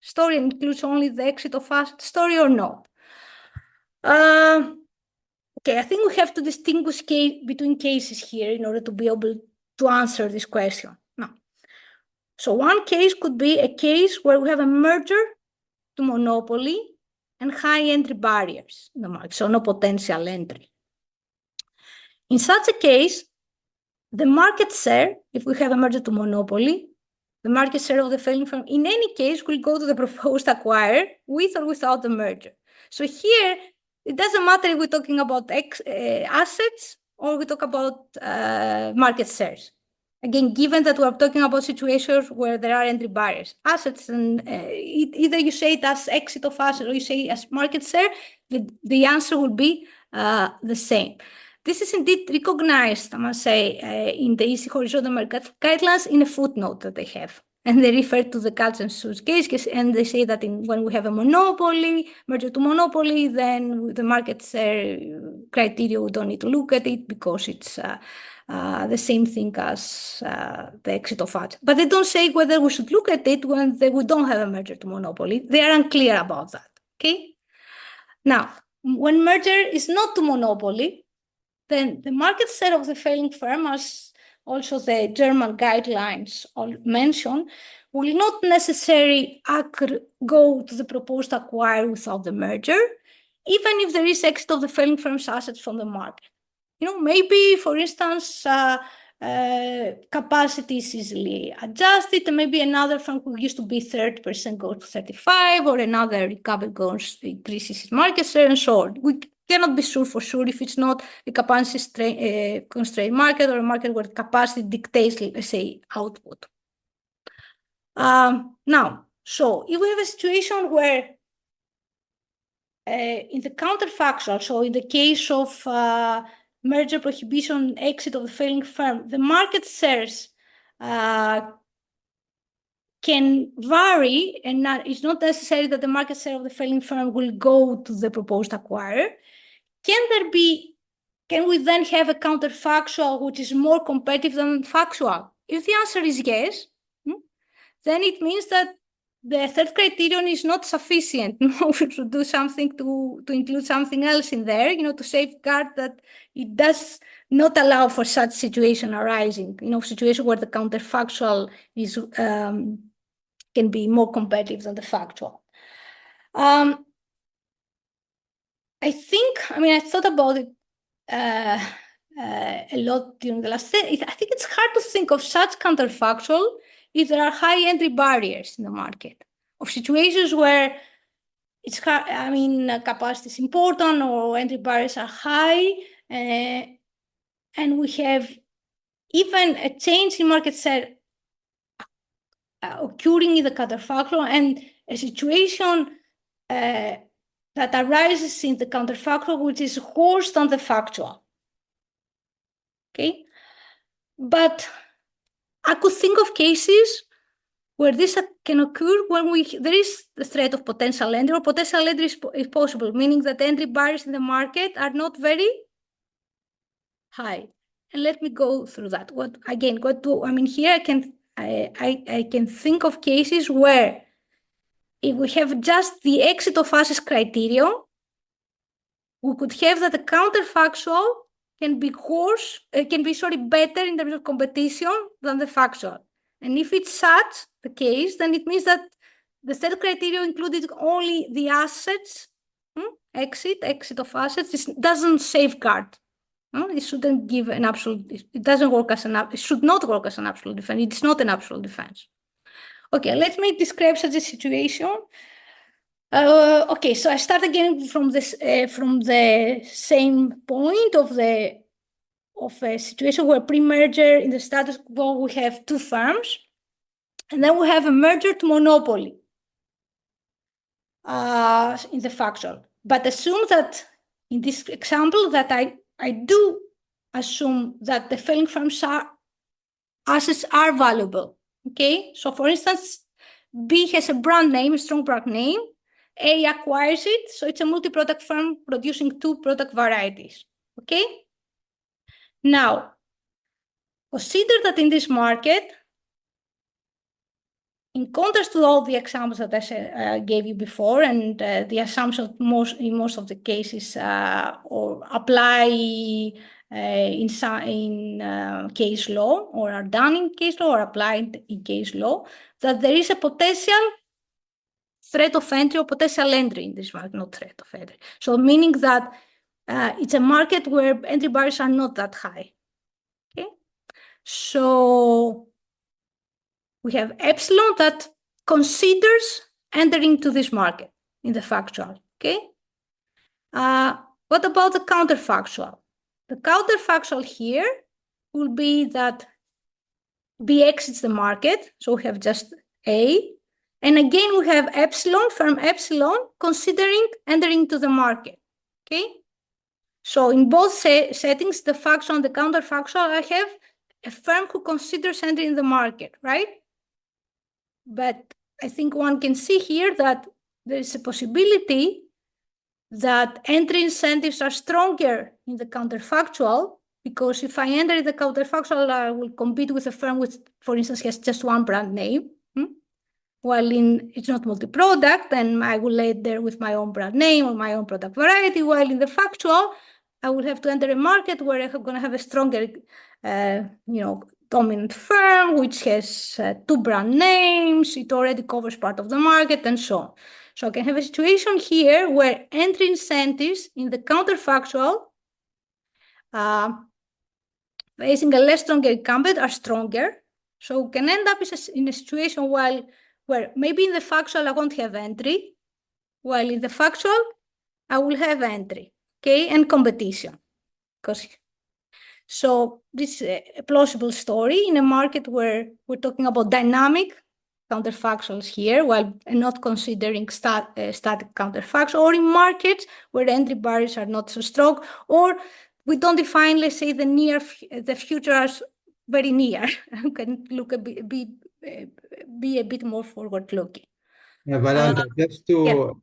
story and includes only the exit of asset story or not? Okay, I think we have to distinguish between cases here in order to be able to answer this question. Now, so one case could be a case where we have a merger to monopoly and high entry barriers in the market, so no potential entry. In such a case, the market share, if we have a merger to monopoly, the market share of the failing firm in any case will go to the proposed acquirer with or without the merger. So here, it doesn't matter if we're talking about assets or we talk about market shares. Again, given that we're talking about situations where there are entry barriers, assets, and either you say it as exit of asset or you say it as market share, the answer will be the same. This is indeed recognized, I must say, in the EC horizontal market guidelines in a footnote that they have. And they refer to the Katz and Suits case, and they say that when we have a monopoly, merger to monopoly, then the market share criteria, we don't need to look at it because it's the same thing as the exit of asset. But they don't say whether we should look at it when we don't have a merger to monopoly. They are unclear about that, okay? Now, when merger is not to monopoly, then the market share of the failing firm, as also the German guidelines mention, will not necessarily go to the proposed acquirer without the merger, even if there is exit of the failing firm's assets from the market. Maybe, for instance, capacity is easily adjusted, and maybe another firm who used to be 30% goes to 35%, or another recovery increases its market share, and so on. We cannot be sure for sure if it's not a capacity constrained market or a market where capacity dictates, let's say, output. Now, so if we have a situation where in the counterfactual, so in the case of merger prohibition exit of the failing firm, the market shares can vary, and it's not necessary that the market share of the failing firm will go to the proposed acquirer. Can we then have a counterfactual which is more competitive than factual? If the answer is yes, then it means that the third criterion is not sufficient. We should do something to include something else in there, to safeguard that it does not allow for such situation arising, situation where the counterfactual is can be more competitive than the factual. I thought about it a lot during the last. I think it's hard to think of such counterfactual if there are high entry barriers in the market, of situations where it's hard, capacity is important or entry barriers are high, and we have even a change in market share occurring in the counterfactual, and a situation that arises in the counterfactual which is worse than the factual. Okay, but I could think of cases where this can occur when there is the threat of potential entry, or potential entry is possible, meaning that entry barriers in the market are not very high. And let me go through that. Here I can think of cases where if we have just the exit of assets criterion, we could have that the counterfactual can be better in terms of competition than the factual. And if it's such the case, then it means that the third criterion included only the assets, exit of assets. This doesn't safeguard. It shouldn't give an absolute. It doesn't work as it should not work as an absolute defense. It's not an absolute defense. Okay, let me describe such a situation. Okay, so I start again from the same point of a situation where pre-merger in the status quo we have two firms, and then we have a merger to monopoly in the factual. But assume that in this example that I do assume that the failing firms' assets are valuable. Okay, so for instance, B has a brand name, a strong brand name. A acquires it, so it's a multi-product firm producing two product varieties. Okay. Now, consider that in this market, in contrast to all the examples that I gave you before, and the assumption in most of the cases or apply in case law, or are done in case law, or applied in case law, that there is a potential threat of entry or potential entry in this market, not threat of entry. So meaning that it's a market where entry barriers are not that high. Okay, so we have epsilon that considers entering to this market in the factual. Okay, what about the counterfactual? The counterfactual here will be that B exits the market, so we have just A. And again, we have epsilon, firm epsilon, considering entering to the market, okay? So in both settings, the factual and the counterfactual, I have a firm who considers entering the market, right? But I think one can see here that there is a possibility that entry incentives are stronger in the counterfactual, because if I enter the counterfactual, I will compete with a firm which, for instance, has just one brand name. While it's not multi-product, and I will lay it there with my own brand name or my own product variety. While in the factual, I will have to enter a market where I'm going to have a stronger, dominant firm, which has two brand names. It already covers part of the market, and so on. So I can have a situation here where entry incentives in the counterfactual facing a less stronger incumbent are stronger. So we can end up in a situation where maybe in the factual I won't have entry, while in the factual I will have entry, okay, and competition. So this is a plausible story in a market where we're talking about dynamic counterfactuals here, while not considering static counterfactuals, or in markets where entry barriers are not so strong, or we don't define, let's say, the future as very near. We can look be a bit more forward-looking. Yeah, Valanta, just to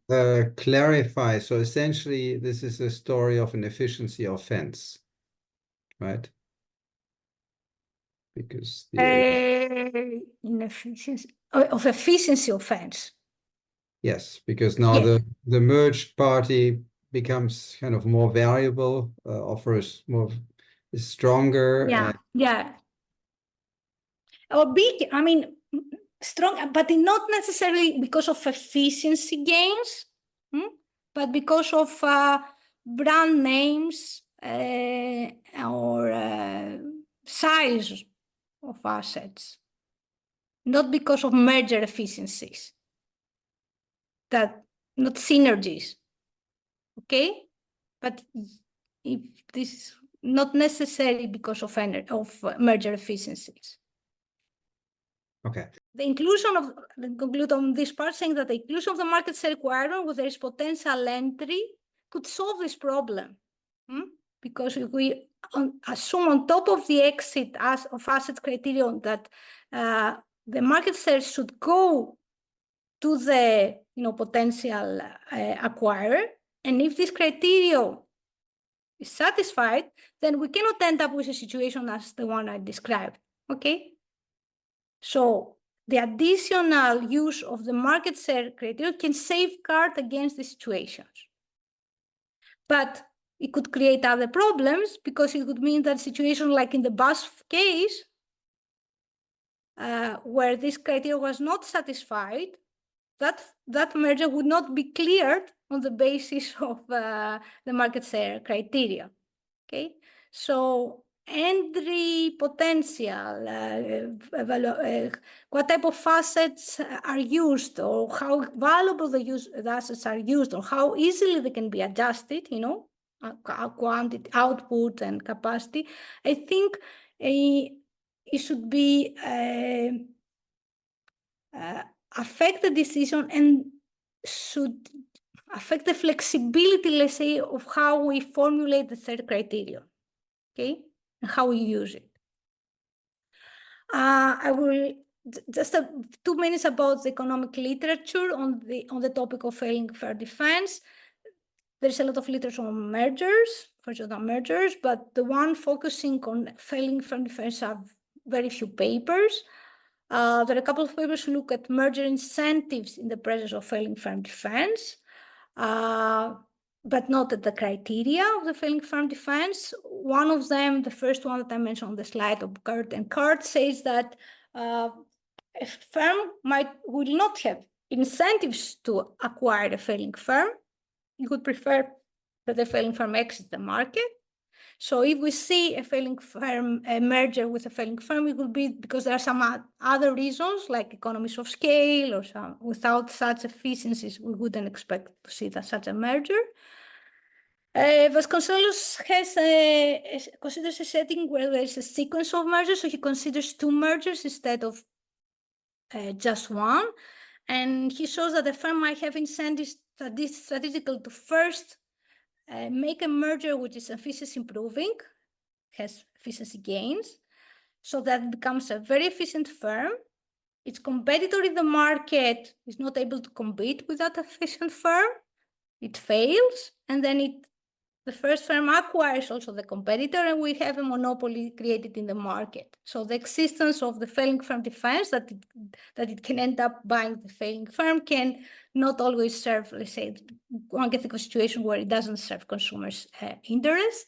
clarify, so essentially this is a story of an efficiency offense, right? Because the inefficiency of efficiency offense. yes, because now the merged party becomes kind of more variable, offers more, is stronger. Yeah. Or big, I mean, strong, but not necessarily because of efficiency gains, but because of brand names or size of assets, not because of merger efficiencies, not synergies, okay? But if this is not necessarily because of merger efficiencies. Okay. The inclusion of, conclude on this part, saying that the inclusion of the market share requirement where there is potential entry could solve this problem. Because if we assume on top of the exit of asset criterion that the market share should go to the potential acquirer, and if this criterion is satisfied, then we cannot end up with a situation as the one I described, okay? So the additional use of the market share criterion can safeguard against the situations. But it could create other problems because it would mean that situation like in the bus case, where this criteria was not satisfied, that merger would not be cleared on the basis of the market share criteria, okay? So entry potential, what type of assets are used, or how valuable the assets are used, or how easily they can be adjusted, quantity, output, and capacity. I think it should be affect the decision and should affect the flexibility, let's say, of how we formulate the third criterion, okay, and how we use it. I will just 2 minutes about the economic literature on the topic of failing fair defense. There's a lot of literature on mergers, horizontal mergers, but the one focusing on failing fair defense have very few papers. There are a couple of papers who look at merger incentives in the presence of failing firm defense, but not at the criteria of the failing firm defense. One of them, the first one that I mentioned on the slide of Kurt and Kurt, says that a firm will not have incentives to acquire a failing firm. You would prefer that the failing firm exit the market. So if we see a failing firm, a merger with a failing firm, it will be because there are some other reasons like economies of scale or some. Without such efficiencies, we wouldn't expect to see such a merger. Vasconcelos considers a setting where there is a sequence of mergers, so he considers 2 mergers instead of just one. And he shows that the firm might have incentives strategical to first make a merger which is efficiency improving, has efficiency gains, so that it becomes a very efficient firm. Its competitor in the market is not able to compete with that efficient firm. It fails, and then the first firm acquires also the competitor, and we have a monopoly created in the market. So the existence of the failing firm defense, that it can end up buying the failing firm, can not always serve, let's say, one can think of a situation where it doesn't serve consumers' interest.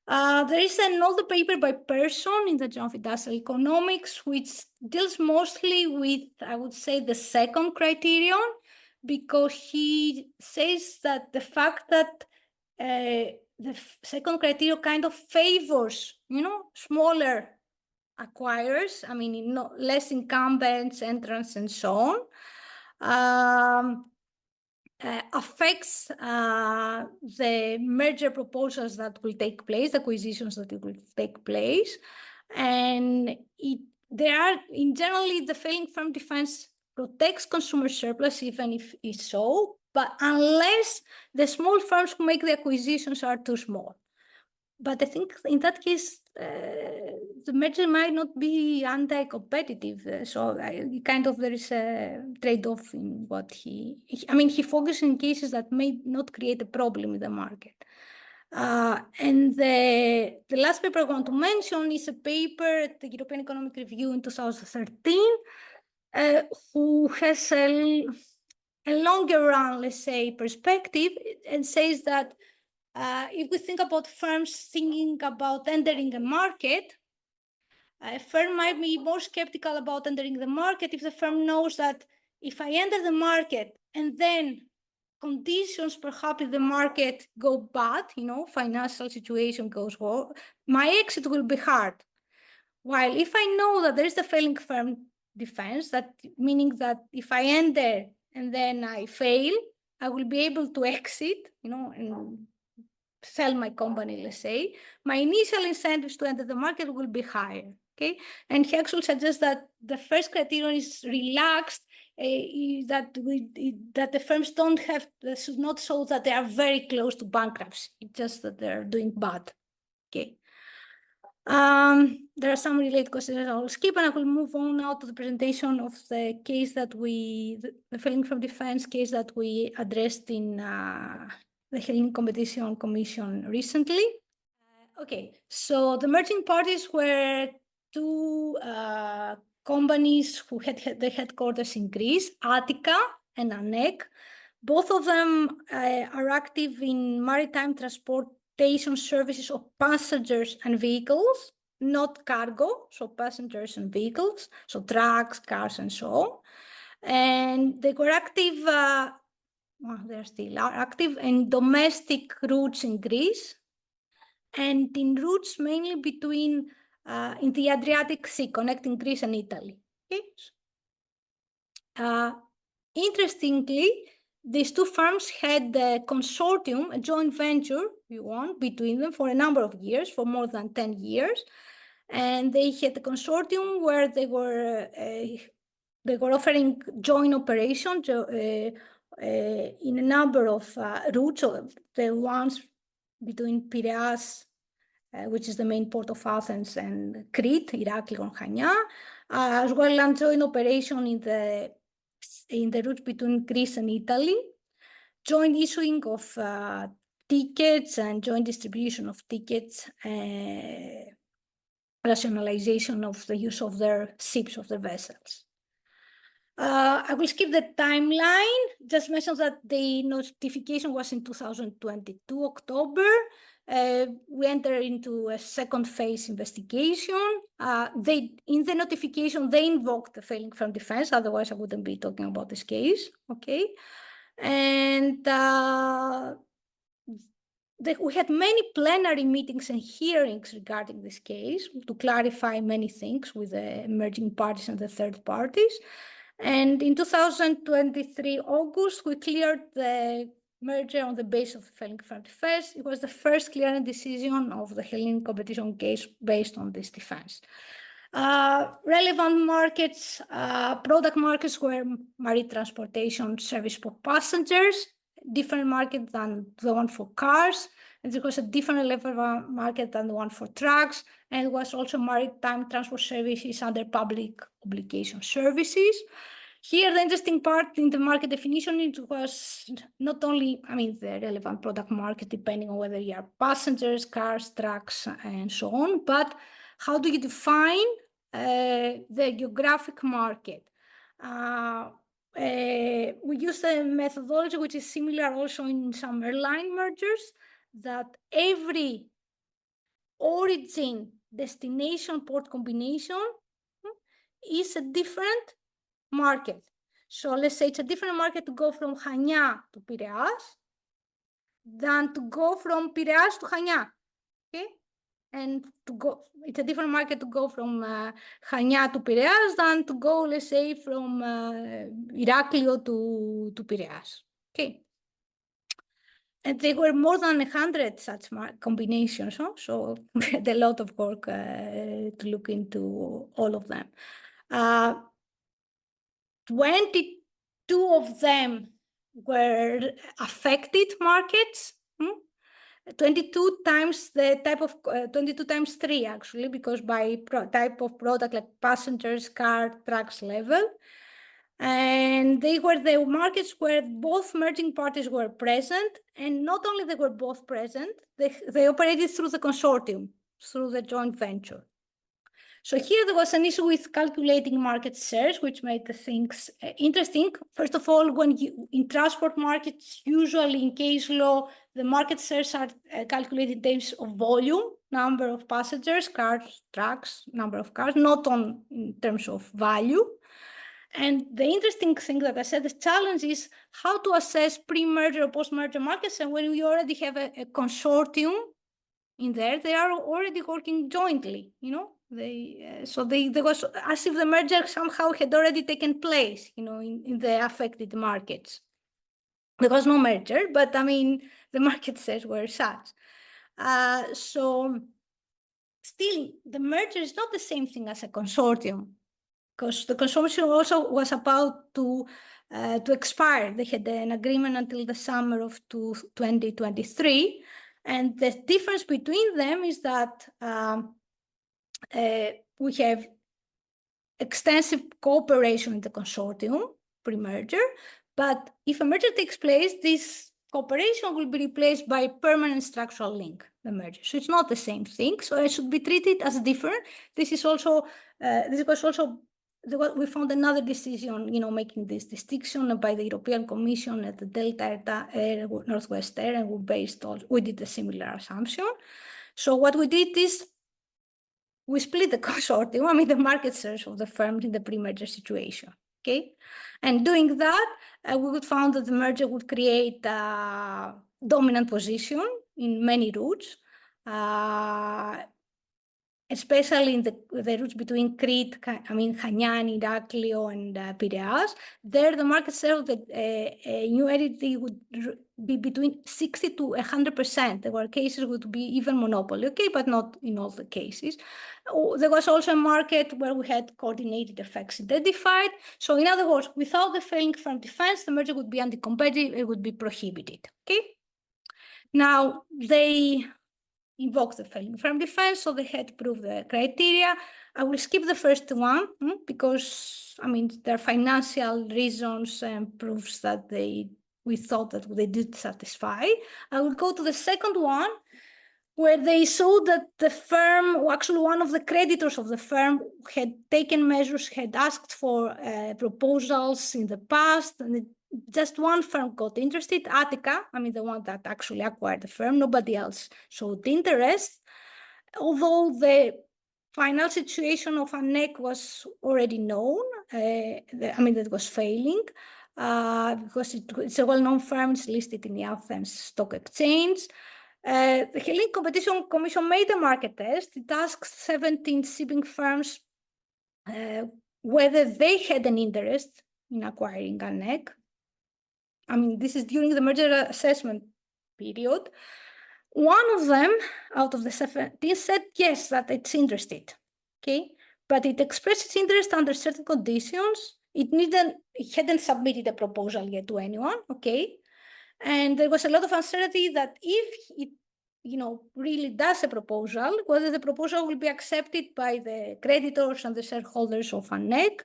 There is an older paper by Persson in the Journal of Industrial Economics, which deals mostly with, I would say, the second criterion, because he says that the fact that the second criterion kind of favors, smaller acquirers, I mean, less incumbents, entrants, and so on, affects the merger proposals that will take place, the acquisitions that will take place, and it there are, in generally, the failing firm defense protects consumer surplus, even if it's so, but unless the small firms who make the acquisitions are too small. But I think in that case, the merger might not be anti-competitive. So there is a trade-off in what he focuses in cases that may not create a problem in the market. And the last paper I want to mention is a paper at the European Economic Review in 2013, who has a longer run, let's say, perspective, and says that if we think about firms thinking about entering a market, a firm might be more skeptical about entering the market if the firm knows that if I enter the market and then conditions perhaps in the market go bad, financial situation goes well, my exit will be hard. While if I know that there is the failing firm defense, that meaning that if I enter and then I fail, I will be able to exit, and sell my company, let's say, my initial incentives to enter the market will be higher. Okay, and he actually suggests that the first criterion is relaxed, that the firms should not show that they are very close to bankruptcy. It's just that they're doing bad. Okay. There are some related questions I'll skip, and I will move on now to the presentation of the case that the failing firm defense case that we addressed in the Hellenic Competition Commission recently. Okay, so the merging parties were two companies who had their headquarters in Greece, Attica and ANEC. Both of them are active in maritime transportation services of passengers and vehicles, not cargo, so passengers and vehicles, so trucks, cars, and so on. And they were active, they're still active in domestic routes in Greece, and in routes mainly between in the Adriatic Sea, connecting Greece and Italy. Okay? Interestingly, these two firms had a consortium, a joint venture, between them for a number of years, for more than 10 years. And they had a consortium where they were offering joint operation in a number of routes, the ones between Piraeus, which is the main port of Athens, and Crete, Heraklion, Chania, as well as joint operation in the routes between Greece and Italy, joint issuing of tickets and joint distribution of tickets, rationalization of the use of their ships, of their vessels. I will skip the timeline, just mention that the notification was in 2022, October. We enter into a second phase investigation. In the notification, they invoked the failing firm defense, otherwise I wouldn't be talking about this case, okay? And we had many plenary meetings and hearings regarding this case to clarify many things with the emerging parties and the third parties. And in 2023, August, we cleared the merger on the basis of the failing firm defense. It was the first clearing decision of the Hellenic competition case based on this defense. Relevant markets, product markets were marine transportation service for passengers, different market than the one for cars, and there was a different level of market than the one for trucks, and it was also maritime transport services under public obligation services. Here, the interesting part in the market definition, it was not only, the relevant product market, depending on whether you are passengers, cars, trucks, and so on, but how do you define the geographic market? We use a methodology which is similar also in some airline mergers, that every origin destination port combination is a different market. So let's say it's a different market to go from Chania to Piraeus than to go from Piraeus to Chania, okay? And it's a different market to go from Chania to Piraeus than to go, let's say, from Iraklio to Piraeus, okay? And there were more than 100 such combinations, huh? So we had a lot of work to look into all of them. 22 of them were affected markets. 22 times the type of 22 times 3 actually, because by type of product like passengers, car, trucks level. And they were the markets where both merging parties were present, and not only they were both present, they operated through the consortium, through the joint venture. So here there was an issue with calculating market shares, which made the things interesting. First of all, when in transport markets, usually in case law, the market shares are calculated in terms of volume, number of passengers, cars, trucks, number of cars, not in terms of value. And the interesting thing that I said, the challenge is how to assess pre-merger or post-merger markets. And when we already have a consortium in there, they are already working jointly, so there was as if the merger somehow had already taken place, in the affected markets. There was no merger, but I mean, the market shares were such. So still, the merger is not the same thing as a consortium, because the consortium also was about to expire. They had an agreement until the summer of 2023. And the difference between them is that we have extensive cooperation in the consortium pre-merger, but if a merger takes place, this cooperation will be replaced by permanent structural link, the merger. So it's not the same thing, so it should be treated as different. This was also, we found another decision, making this distinction by the European Commission at the Delta Northwest Air, and we did a similar assumption. So what we did is we split the consortium, the market shares of the firms in the pre-merger situation, okay? And doing that, we would found that the merger would create a dominant position in many routes, especially in the routes between Crete, Chaniani, Iraklio, and Piraeus. There, the market share of the new entity would be between 60 to 100%. There were cases would be even monopoly, okay, but not in all the cases. There was also a market where we had coordinated effects identified. So in other words, without the failing firm defense, the merger would be anti-competitive, it would be prohibited, okay? Now, they invoked the failing firm defense, so they had to prove the criteria. I will skip the first one because, there are financial reasons and proofs that we thought that they did satisfy. I will go to the second one, where they showed that the firm, or actually one of the creditors of the firm, had taken measures, had asked for proposals in the past, and just one firm got interested, Attica, the one that actually acquired the firm. Nobody else showed interest, although the final situation of ANEC was already known. That was failing, because it's a well-known firm, it's listed in the Athens Stock Exchange. The Hellenic Competition Commission made a market test. It asked 17 shipping firms whether they had an interest in acquiring ANEC. This is during the merger assessment period. One of them, out of the 17, said yes, that it's interested, okay? But it expressed its interest under certain conditions. It hadn't submitted a proposal yet to anyone, okay? And there was a lot of uncertainty that if it, really does a proposal, whether the proposal will be accepted by the creditors and the shareholders of ANEC.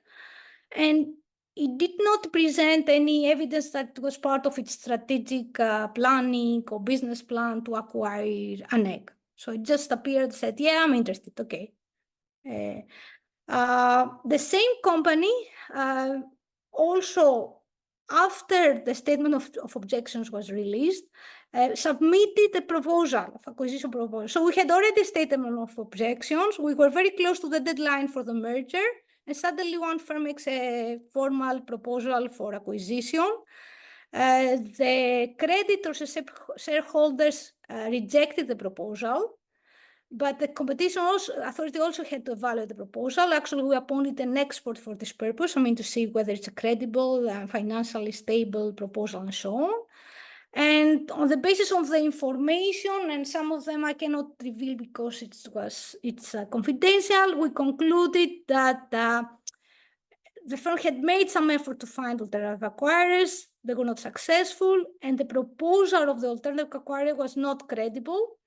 And it did not present any evidence that it was part of its strategic planning or business plan to acquire ANEC. So it just appeared, said, yeah, I'm interested, okay. The same company also, after the statement of objections was released, submitted a proposal, of acquisition proposal. So we had already a statement of objections. We were very close to the deadline for the merger, and suddenly one firm makes a formal proposal for acquisition. The creditors and shareholders rejected the proposal, but the competition authority also had to evaluate the proposal. Actually, we appointed an expert for this purpose, to see whether it's a credible, financially stable proposal and so on. And on the basis of the information, and some of them I cannot reveal because it's confidential, we concluded that the firm had made some effort to find alternative acquirers. They were not successful, and the proposal of the alternative acquirer was not credible.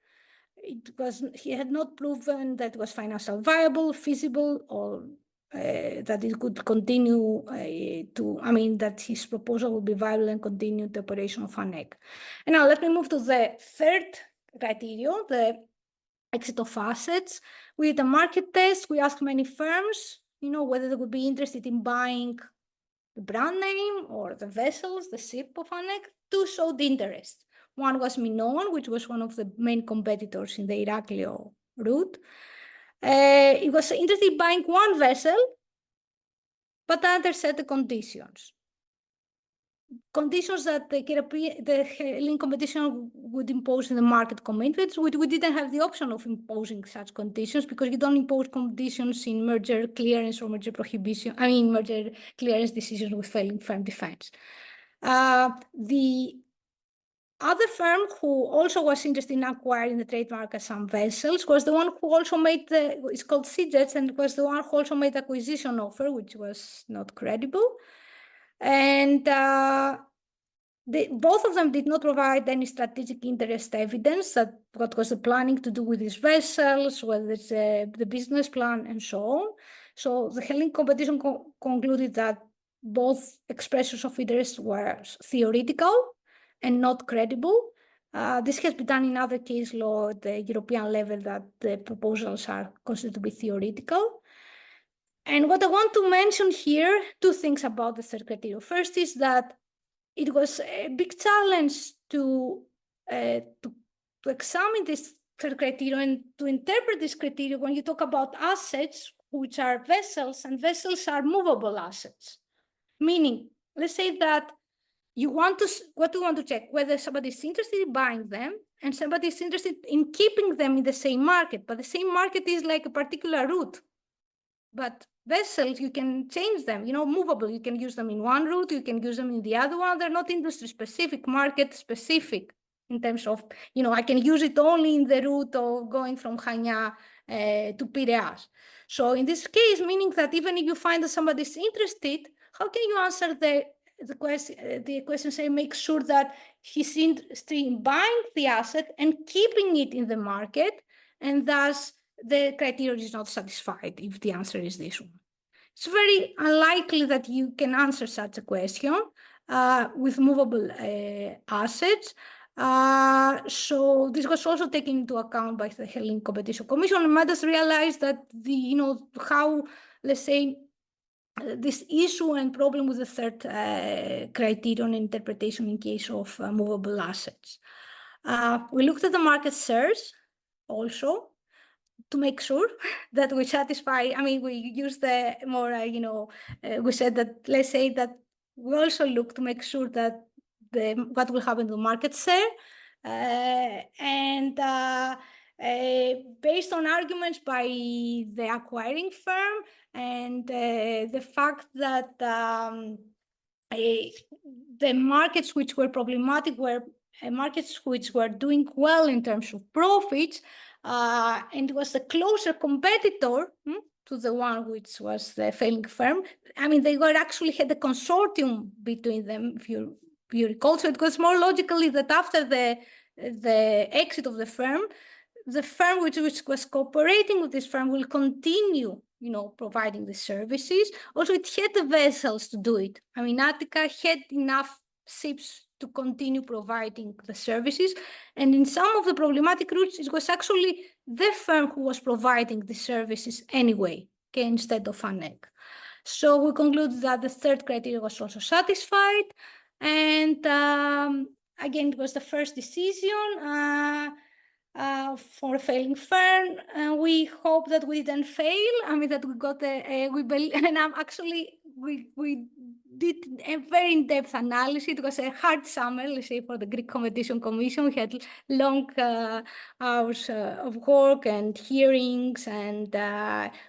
He had not proven that it was financially viable, feasible, or that it could continue that his proposal would be viable and continue the operation of Hellenic. And now let me move to the third criterion, the exit of assets. We did a market test. We asked many firms, whether they would be interested in buying the brand name or the vessels, the ship of Hellenic. Two showed interest. One was Milliou, which was one of the main competitors in the Iraklio route. It was interested in buying one vessel, but under certain conditions. Conditions that the Hellenic competition would impose in the market commitments. We didn't have the option of imposing such conditions because you don't impose conditions in merger clearance or merger prohibition, merger clearance decisions with failing firm defense. The other firm who also was interested in acquiring the trademark as some vessels was the one who also made it's called CJETS, and was the one who also made the acquisition offer, which was not credible. And both of them did not provide any strategic interest evidence that what was the planning to do with these vessels, whether it's the business plan, and so on. So the Hellenic competition concluded that both expressions of interest were theoretical and not credible. This has been done in other case law at the European level, that the proposals are considered to be theoretical. And what I want to mention here, two things about the third criterion. First is that it was a big challenge to examine this third criterion and to interpret this criterion when you talk about assets, which are vessels, and vessels are movable assets. Meaning, let's say that what do you want to check? Whether somebody is interested in buying them and somebody is interested in keeping them in the same market, but the same market is like a particular route. But vessels, you can change them, movable. You can use them in one route, you can use them in the other one. They're not industry specific, market specific in terms of, I can use it only in the route of going from Chania to Piraeus. So in this case, meaning that even if you find that somebody is interested, how can you answer the question, say, make sure that he's interested in buying the asset and keeping it in the market, and thus the criteria is not satisfied if the answer is this one. It's very unlikely that you can answer such a question with movable assets. So this was also taken into account by the Hellenic Competition Commission, and made us realize that how, let's say, this issue and problem with the third criterion interpretation in case of movable assets. We looked at the market shares also, to make sure that we satisfy, we use the more, we said that, let's say that we also look to make sure that what will happen to the market share. Based on arguments by the acquiring firm and the fact that the markets which were problematic were markets which were doing well in terms of profits, and it was a closer competitor to the one which was the failing firm. They actually had a consortium between them, if you recall. So it was more logically that after the exit of the firm which was cooperating with this firm will continue, providing the services. Also, it had the vessels to do it. Attica had enough ships to continue providing the services. And in some of the problematic routes, it was actually the firm who was providing the services anyway, instead of Hellenic. So we concluded that the third criteria was also satisfied. And again, it was the first decision for a failing firm. We hope that we didn't fail. That we got and I'm actually we did a very in-depth analysis. It was a hard summer, let's say, for the Greek Competition Commission. We had long hours of work and hearings, and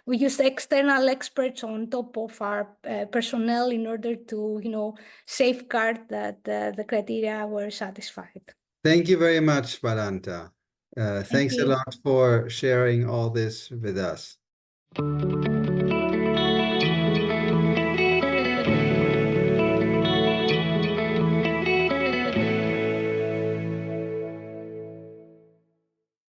we used external experts on top of our personnel in order to, safeguard that the criteria were satisfied. Thank you very much, Valanta. Thanks a lot for sharing all this with us.